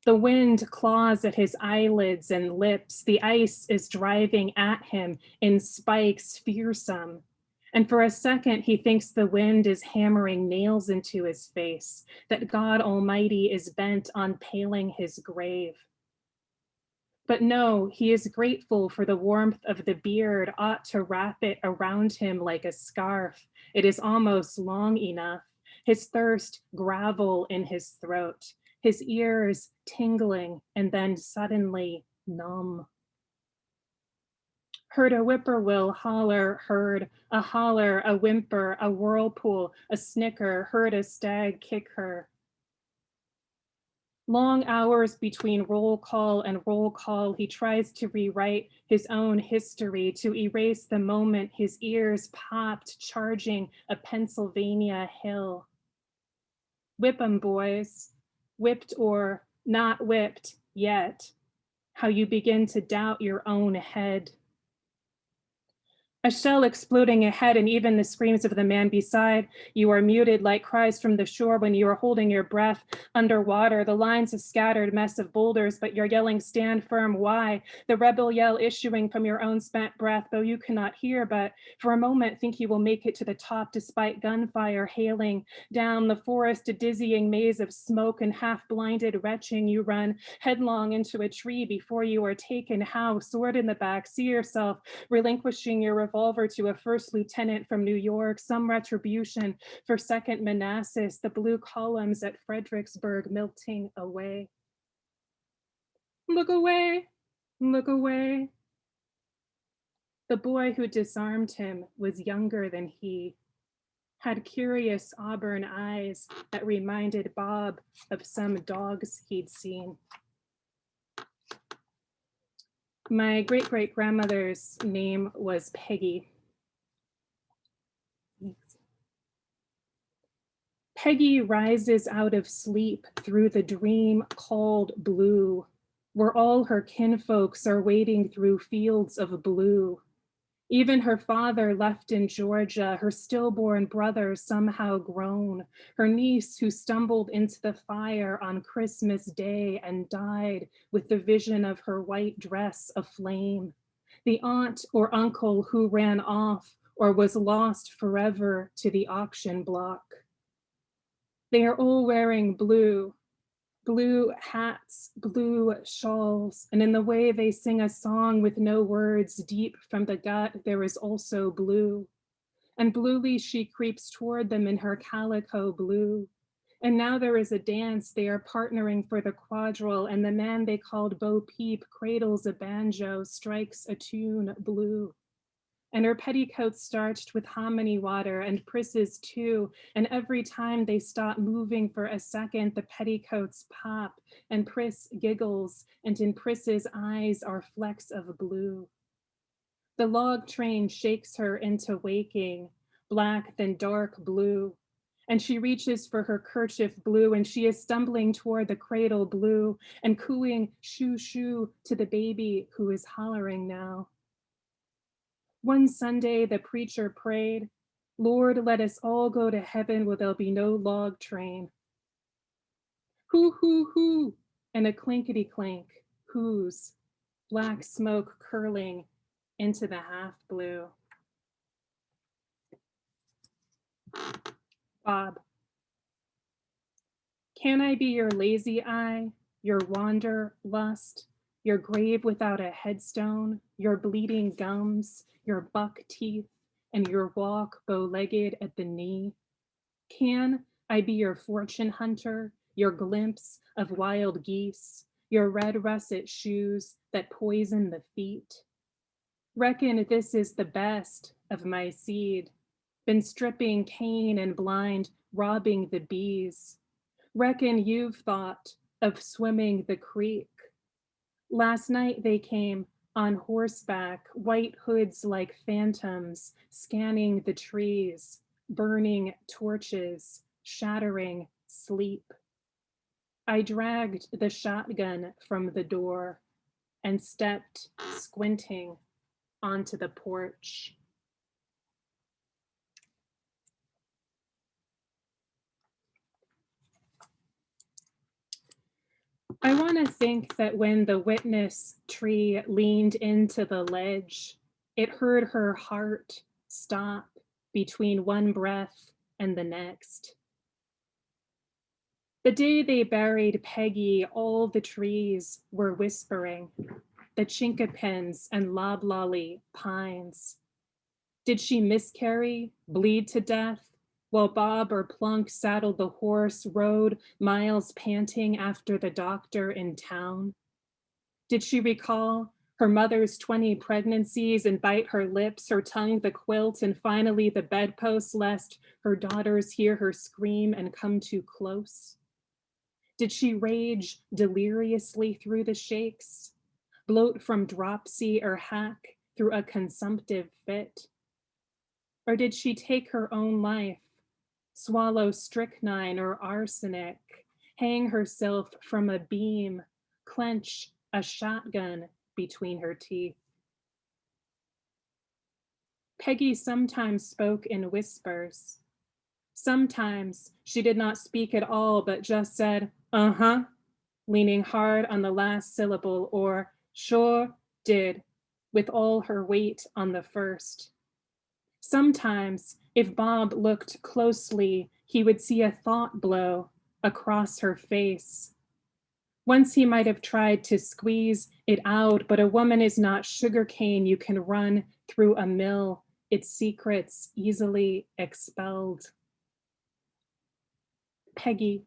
The wind claws at his eyelids and lips. The ice is driving at him in spikes fearsome. And for a second, he thinks the wind is hammering nails into his face, that God Almighty is bent on paling his grave. But no, he is grateful for the warmth of the beard, ought to wrap it around him like a scarf. It is almost long enough. His thirst gravel in his throat, his ears tingling and then suddenly numb. Heard a whippoorwill holler, heard a holler, a whimper, a whirlpool, a snicker, heard a stag kick her. Long hours between roll call and roll call, he tries to rewrite his own history, to erase the moment his ears popped charging a Pennsylvania hill. Whip 'em, boys, whipped or not whipped yet, how you begin to doubt your own head. A shell exploding ahead, and even the screams of the man beside you are muted like cries from the shore when you are holding your breath underwater. The line's a scattered mess of boulders, but you're yelling, stand firm. Why? The rebel yell issuing from your own spent breath, though you cannot hear, but for a moment think you will make it to the top despite gunfire hailing down the forest, a dizzying maze of smoke, and half-blinded retching you run headlong into a tree before you are taken. How? Sword in the back, see yourself relinquishing your revolver to a first lieutenant from New York, some retribution for Second Manassas, the blue columns at Fredericksburg melting away. Look away, look away. The boy who disarmed him was younger than he, had curious auburn eyes that reminded Bob of some dogs he'd seen. My great-great-grandmother's name was Peggy. Peggy rises out of sleep through the dream called blue, where all her kinfolks are wading through fields of blue. Even her father left in Georgia, her stillborn brother somehow grown, her niece who stumbled into the fire on Christmas Day and died with the vision of her white dress aflame, the aunt or uncle who ran off or was lost forever to the auction block. They are all wearing blue, blue hats, blue shawls, and in the way they sing a song with no words deep from the gut, there is also blue. And bluely she creeps toward them in her calico blue. And now there is a dance, they are partnering for the quadrille, and the man they called Bo Peep cradles a banjo, strikes a tune blue. And her petticoats starched with hominy water, and Pris's too. And every time they stop moving for a second, the petticoats pop, and Pris giggles, and in Pris's eyes are flecks of blue. The log train shakes her into waking, black then dark blue. And she reaches for her kerchief blue, and she is stumbling toward the cradle blue, and cooing shoo shoo to the baby who is hollering now. One Sunday, the preacher prayed, Lord, let us all go to heaven where there'll be no log train. Hoo, hoo, hoo, and a clinkety clink, whoos, black smoke curling into the half blue. Bob, can I be your lazy eye, your wander lust, your grave without a headstone, your bleeding gums, your buck teeth, and your walk bow-legged at the knee? Can I be your fortune hunter, your glimpse of wild geese, your red russet shoes that poison the feet? Reckon this is the best of my seed. Been stripping cane and blind, robbing the bees. Reckon you've thought of swimming the creek. Last night they came on horseback, white hoods like phantoms, scanning the trees, burning torches, shattering sleep. I dragged the shotgun from the door and stepped, squinting, onto the porch. I want to think that when the witness tree leaned into the ledge, it heard her heart stop between one breath and the next. The day they buried Peggy, all the trees were whispering, the chinkapins and loblolly pines. Did she miscarry, bleed to death, while Bob or Plunk saddled the horse, rode miles panting after the doctor in town? Did she recall her mother's 20 pregnancies and bite her lips, her tongue the quilt, and finally the bedpost, lest her daughters hear her scream and come too close? Did she rage deliriously through the shakes, bloat from dropsy or hack through a consumptive fit? Or did she take her own life, swallow strychnine or arsenic, hang herself from a beam, clench a shotgun between her teeth? Peggy sometimes spoke in whispers. Sometimes she did not speak at all, but just said, uh-huh, leaning hard on the last syllable, or sure did, with all her weight on the first. Sometimes, if Bob looked closely, he would see a thought blow across her face. Once he might have tried to squeeze it out, but a woman is not sugarcane you can run through a mill, its secrets easily expelled. Peggy.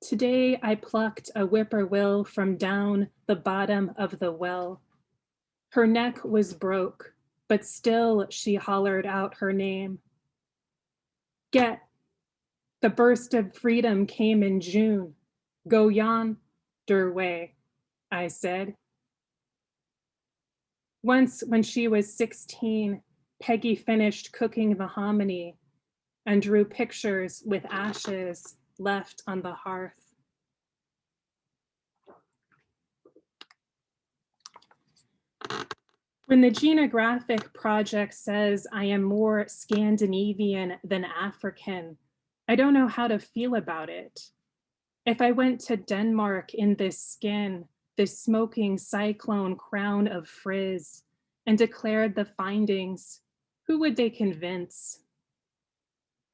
Today I plucked a whippoorwill from down the bottom of the well. Her neck was broke, but still she hollered out her name. Get. The burst of freedom came in June. Go yonder way, I said. Once when she was 16, Peggy finished cooking the hominy and drew pictures with ashes left on the hearth. When the Genographic Project says I am more Scandinavian than African, I don't know how to feel about it. If I went to Denmark in this skin, this smoking cyclone crown of frizz, and declared the findings, who would they convince?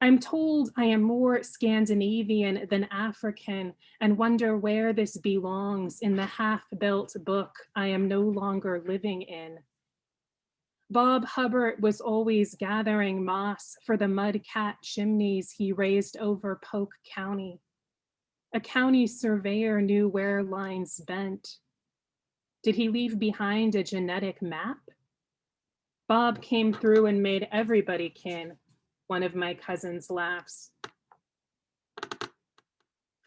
I'm told I am more Scandinavian than African and wonder where this belongs in the half-built book I am no longer living in. Bob Hubbard was always gathering moss for the mudcat chimneys he raised over Polk County. A county surveyor knew where lines bent. Did he leave behind a genetic map? Bob came through and made everybody kin, one of my cousins laughs.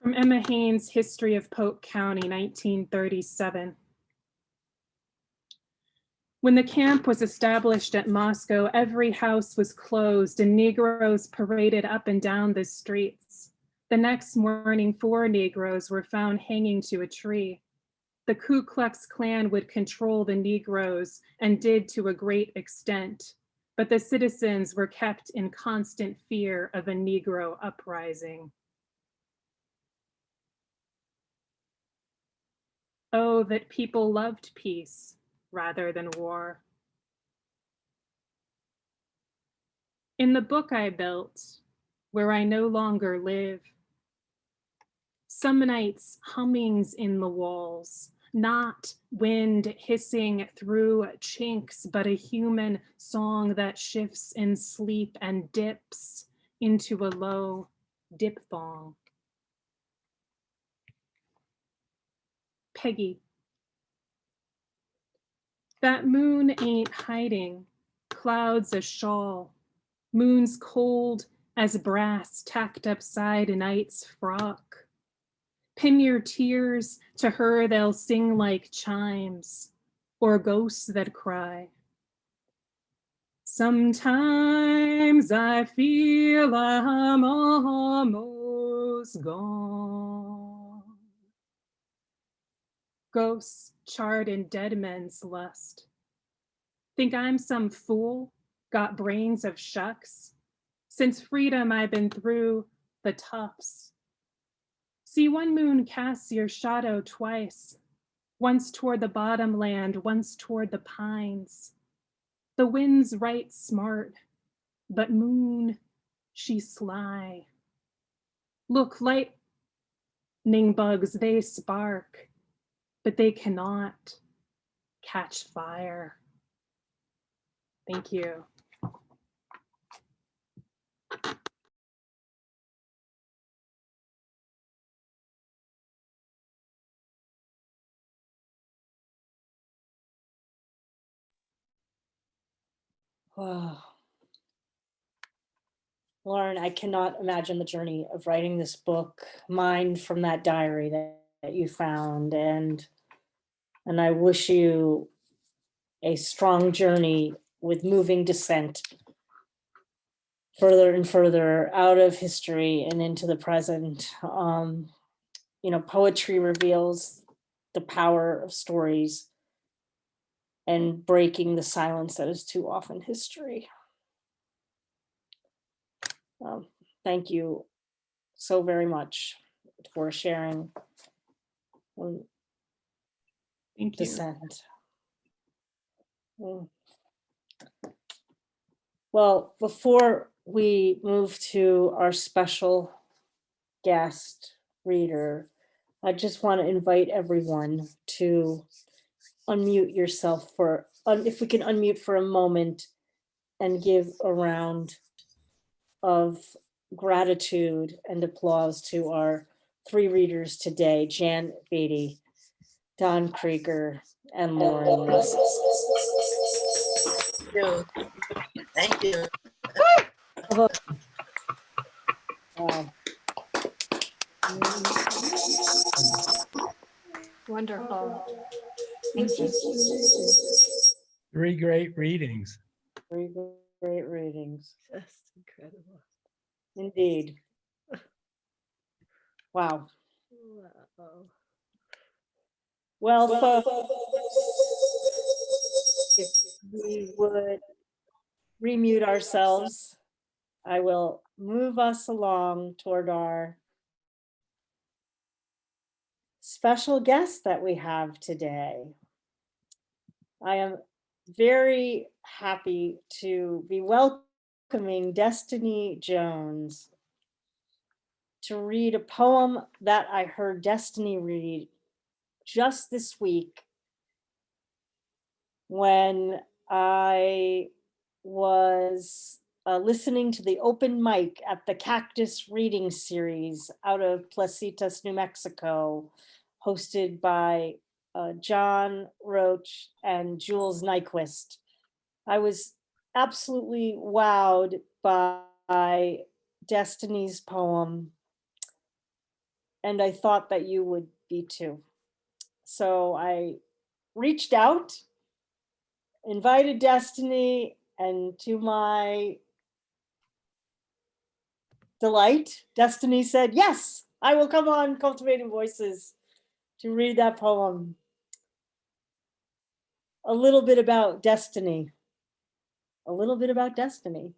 From Emma Haynes' History of Polk County, 1937. When the camp was established at Moscow, every house was closed and Negroes paraded up and down the streets. The next morning, 4 Negroes were found hanging to a tree. The Ku Klux Klan would control the Negroes and did to a great extent, but the citizens were kept in constant fear of a Negro uprising. Oh, that people loved peace rather than war. In the book I built, where I no longer live, some nights hummings in the walls, not wind hissing through chinks, but a human song that shifts in sleep and dips into a low diphthong. Peggy. That moon ain't hiding, clouds a shawl, moon's cold as brass tacked upside a night's frock. Pin your tears to her, they'll sing like chimes, or ghosts that cry. Sometimes I feel I'm almost gone. Ghosts charred in dead men's lust. Think I'm some fool, got brains of shucks? Since freedom I've been through the toughs. See, one moon casts your shadow twice, once toward the bottom land, once toward the pines. The wind's right smart, but moon, she's sly. Look, lightning bugs, they spark, but they cannot catch fire. Thank you. Wow. Lauren, I cannot imagine the journey of writing this book, mined from that diary that you found. And I wish you a strong journey with moving descent further and further out of history and into the present. Poetry reveals the power of stories and breaking the silence that is too often history. Thank you so very much for sharing Thank you. descent. Well, before we move to our special guest reader, I just want to invite everyone to unmute yourself if we can unmute for a moment and give a round of gratitude and applause to our three readers today, Jan Beatty, Don Krieger, and Lauren Russell. Thank you. Wow. Wonderful. Thank you. Three great readings. Three great readings. Just incredible. Indeed. Wow. Wow. Well, folks, if we would remute ourselves, I will move us along toward our special guest that we have today. I am very happy to be welcoming Destiny Jones to read a poem that I heard Destiny read just this week when I was listening to the open mic at the Cactus Reading Series out of Placitas, New Mexico, hosted by John Roach and Jules Nyquist. I was absolutely wowed by Destiny's poem, and I thought that you would be too. So I reached out, invited Destiny, and to my delight, Destiny said, yes, I will come on Cultivating Voices to read that poem. A little bit about Destiny. A little bit about Destiny.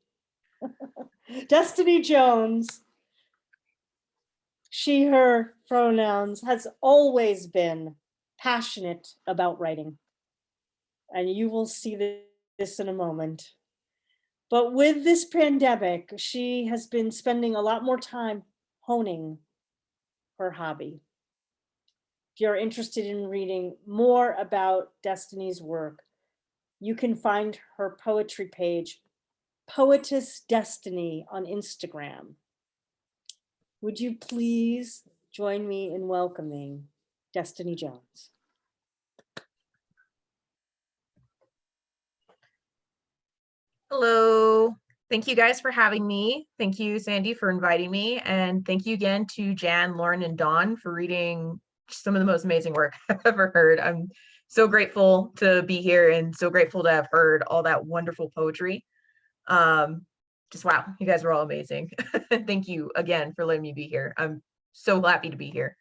Destiny Jones, she, her pronouns, has always been passionate about writing. And you will see this in a moment. But with this pandemic, she has been spending a lot more time honing her hobby. If you're interested in reading more about Destiny's work, you can find her poetry page, Poetess Destiny, on Instagram. Would you please join me in welcoming Destiny Jones? Hello. Thank you guys for having me. Thank you, Sandy, for inviting me. And thank you again to Jan, Lauren, and Dawn for reading some of the most amazing work I've ever heard. I'm so grateful to be here and so grateful to have heard all that wonderful poetry. Just wow, you guys were all amazing. Thank you again for letting me be here. I'm so happy to be here.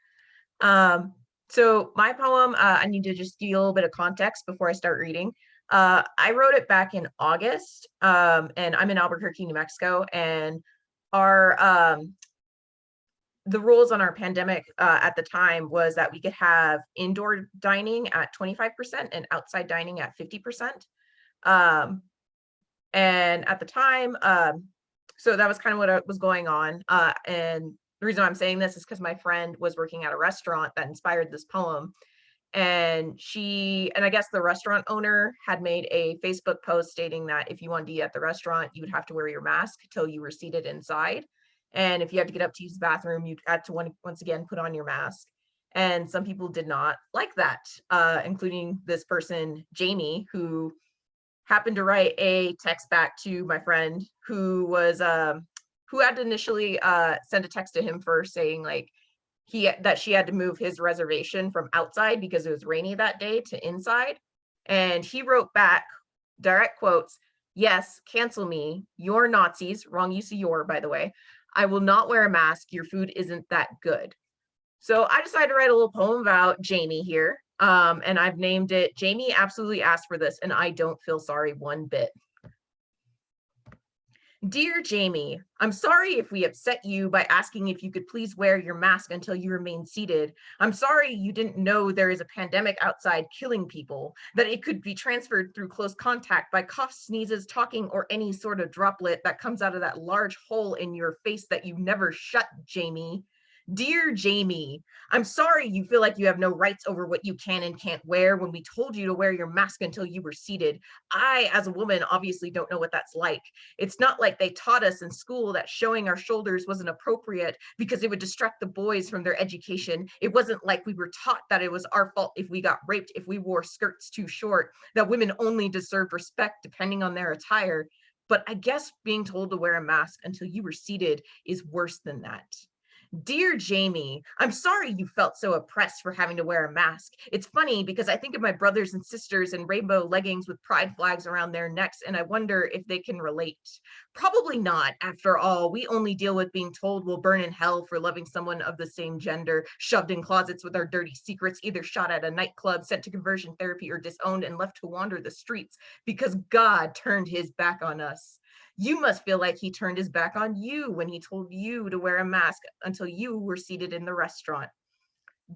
So my poem, I need to just give you a little bit of context before I start reading. I wrote it back in August, and I'm in Albuquerque, New Mexico, and our the rules on our pandemic at the time was that we could have indoor dining at 25% and outside dining at 50%. And at the time, so that was kind of what was going on. And the reason I'm saying this is because my friend was working at a restaurant that inspired this poem. And I guess the restaurant owner had made a Facebook post stating that if you wanted to eat at the restaurant, you would have to wear your mask till you were seated inside. And if you had to get up to use the bathroom, you had to once again put on your mask. And some people did not like that, including this person, Jamie, who happened to write a text back to my friend who was who had initially sent a text to him first saying like that she had to move his reservation from outside because it was rainy that day to inside. And he wrote back, direct quotes, "Yes, cancel me. You're Nazis," wrong use of your, by the way. "I will not wear a mask. Your food isn't that good." So I decided to write a little poem about Jamie here. And I've named it "Jamie Absolutely Asked for This, and I Don't Feel Sorry One Bit." Dear Jamie, I'm sorry if we upset you by asking if you could please wear your mask until you remain seated. I'm sorry you didn't know there is a pandemic outside killing people, that it could be transferred through close contact by coughs, sneezes, talking, or any sort of droplet that comes out of that large hole in your face that you never shut, Jamie. Dear Jamie, I'm sorry you feel like you have no rights over what you can and can't wear when we told you to wear your mask until you were seated. I, as a woman, obviously don't know what that's like. It's not like they taught us in school that showing our shoulders wasn't appropriate because it would distract the boys from their education. It wasn't like we were taught that it was our fault if we got raped, if we wore skirts too short, that women only deserved respect depending on their attire. But I guess being told to wear a mask until you were seated is worse than that. Dear Jamie, I'm sorry you felt so oppressed for having to wear a mask. It's funny because I think of my brothers and sisters in rainbow leggings with pride flags around their necks, and I wonder if they can relate. Probably not. After all, we only deal with being told we'll burn in hell for loving someone of the same gender, shoved in closets with our dirty secrets, either shot at a nightclub, sent to conversion therapy, or disowned and left to wander the streets because God turned his back on us. You must feel like he turned his back on you when he told you to wear a mask until you were seated in the restaurant.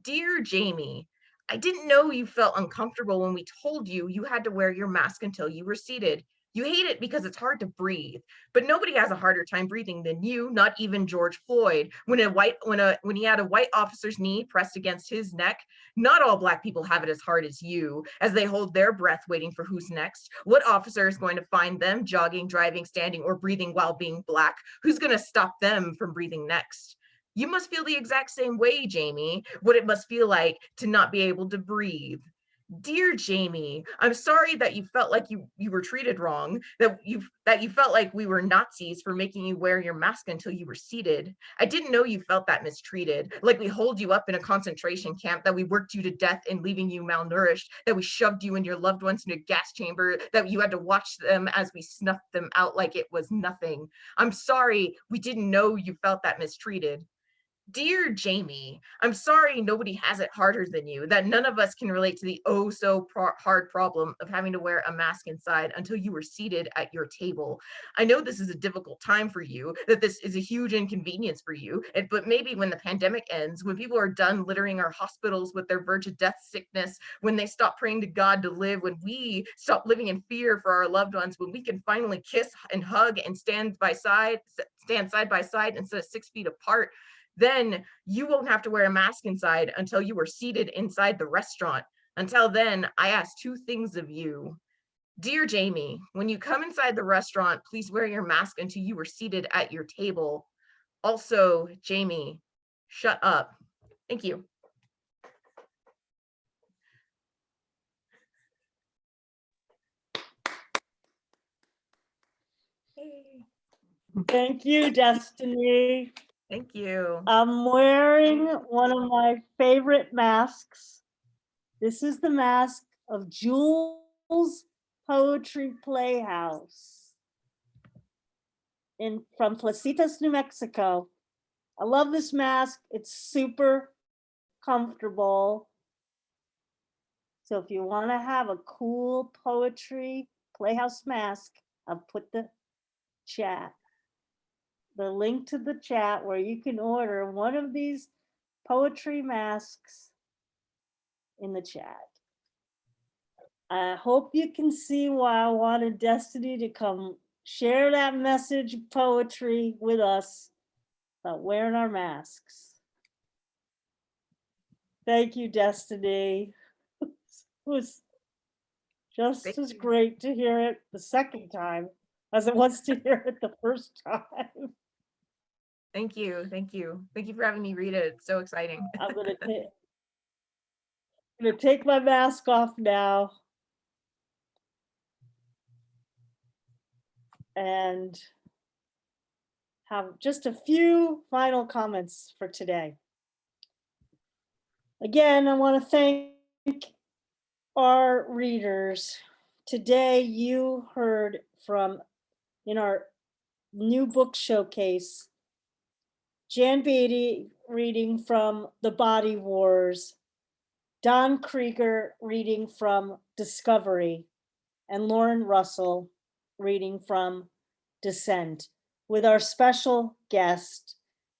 Dear Jamie, I didn't know you felt uncomfortable when we told you you had to wear your mask until you were seated. You hate it because it's hard to breathe, but nobody has a harder time breathing than you, not even George Floyd. When he had a white officer's knee pressed against his neck, not all Black people have it as hard as you, as they hold their breath waiting for who's next. What officer is going to find them jogging, driving, standing, or breathing while being Black? Who's going to stop them from breathing next? You must feel the exact same way, Jamie, what it must feel like to not be able to breathe. Dear Jamie, I'm sorry that you felt like you were treated wrong, that you felt like we were Nazis for making you wear your mask until you were seated. I didn't know you felt that mistreated, like we holed you up in a concentration camp, that we worked you to death and leaving you malnourished, that we shoved you and your loved ones in a gas chamber, that you had to watch them as we snuffed them out like it was nothing. I'm sorry we didn't know you felt that mistreated. Dear Jamie, I'm sorry nobody has it harder than you, that none of us can relate to the oh so hard problem of having to wear a mask inside until you were seated at your table. I know this is a difficult time for you, that this is a huge inconvenience for you, but maybe when the pandemic ends, when people are done littering our hospitals with their verge of death sickness, when they stop praying to God to live, when we stop living in fear for our loved ones, when we can finally kiss and hug and stand side by side instead of 6 feet apart, then you won't have to wear a mask inside until you are seated inside the restaurant. Until then, I ask two things of you. Dear Jamie, when you come inside the restaurant, please wear your mask until you are seated at your table. Also, Jamie, shut up. Thank you. Thank you, Destiny. Thank you. I'm wearing one of my favorite masks. This is the mask of Jules Poetry Playhouse from Placitas, New Mexico. I love this mask. It's super comfortable. So if you want to have a cool poetry playhouse mask, I'll put the link to the chat where you can order one of these poetry masks in the chat. I hope you can see why I wanted Destiny to come share that message of poetry with us about wearing our masks. Thank you, Destiny. It was just Thank as you. great to hear it the second time as it was to hear it the first time. Thank you. Thank you. Thank you for having me read it. It's so exciting. I'm gonna take my mask off now. And have just a few final comments for today. Again, I want to thank our readers. Today you heard from, in our new book showcase, Jan Beatty reading from The Body Wars, Don Krieger reading from Discovery, and Lauren Russell reading from Descent, with our special guest,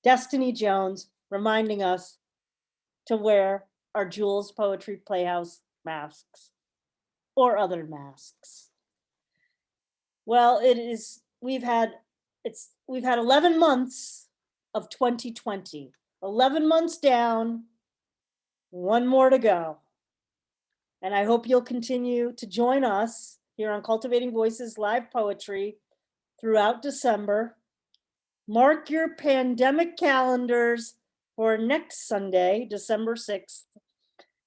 Destiny Jones, reminding us to wear our Jules Poetry Playhouse masks or other masks. Well, we've had 11 months of 2020, 11 months down, one more to go. And I hope you'll continue to join us here on Cultivating Voices Live Poetry throughout December. Mark your pandemic calendars for next Sunday, December 6th,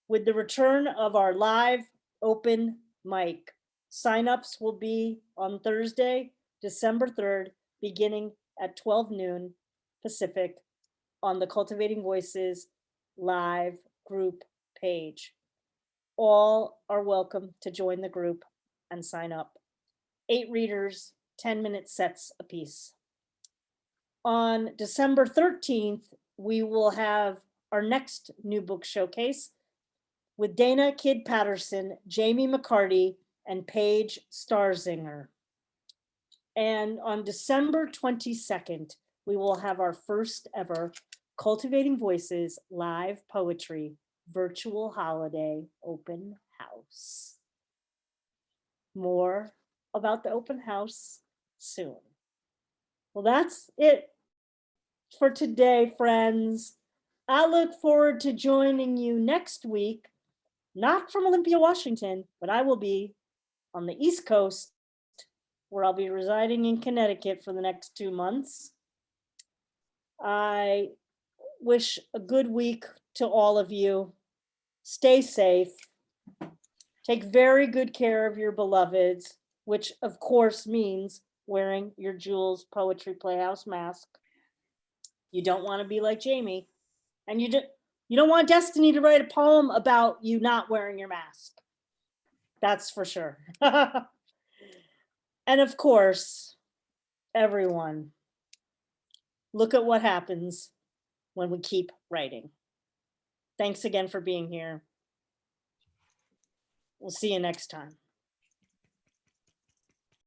with the return of our live open mic. Signups will be on Thursday, December 3rd, beginning at 12 noon Pacific on the Cultivating Voices live group page. All are welcome to join the group and sign up. 8 readers, 10-minute sets apiece. On December 13th, we will have our next new book showcase with Dana Kidd Patterson, Jamie McCarty, and Paige Starzinger. And on December 22nd, we will have our first ever Cultivating Voices live poetry virtual holiday open house. More about the open house soon. Well, that's it for today, friends. I look forward to joining you next week, not from Olympia, Washington, but I will be on the East Coast, where I'll be residing in Connecticut for the next 2 months. I wish a good week to all of you. Stay safe. Take very good care of your beloveds, which of course means wearing your Jules Poetry Playhouse mask. You don't want to be like Jamie, and you don't want Destiny to write a poem about you not wearing your mask. That's for sure. And of course, everyone, look at what happens when we keep writing. Thanks again for being here. We'll see you next time.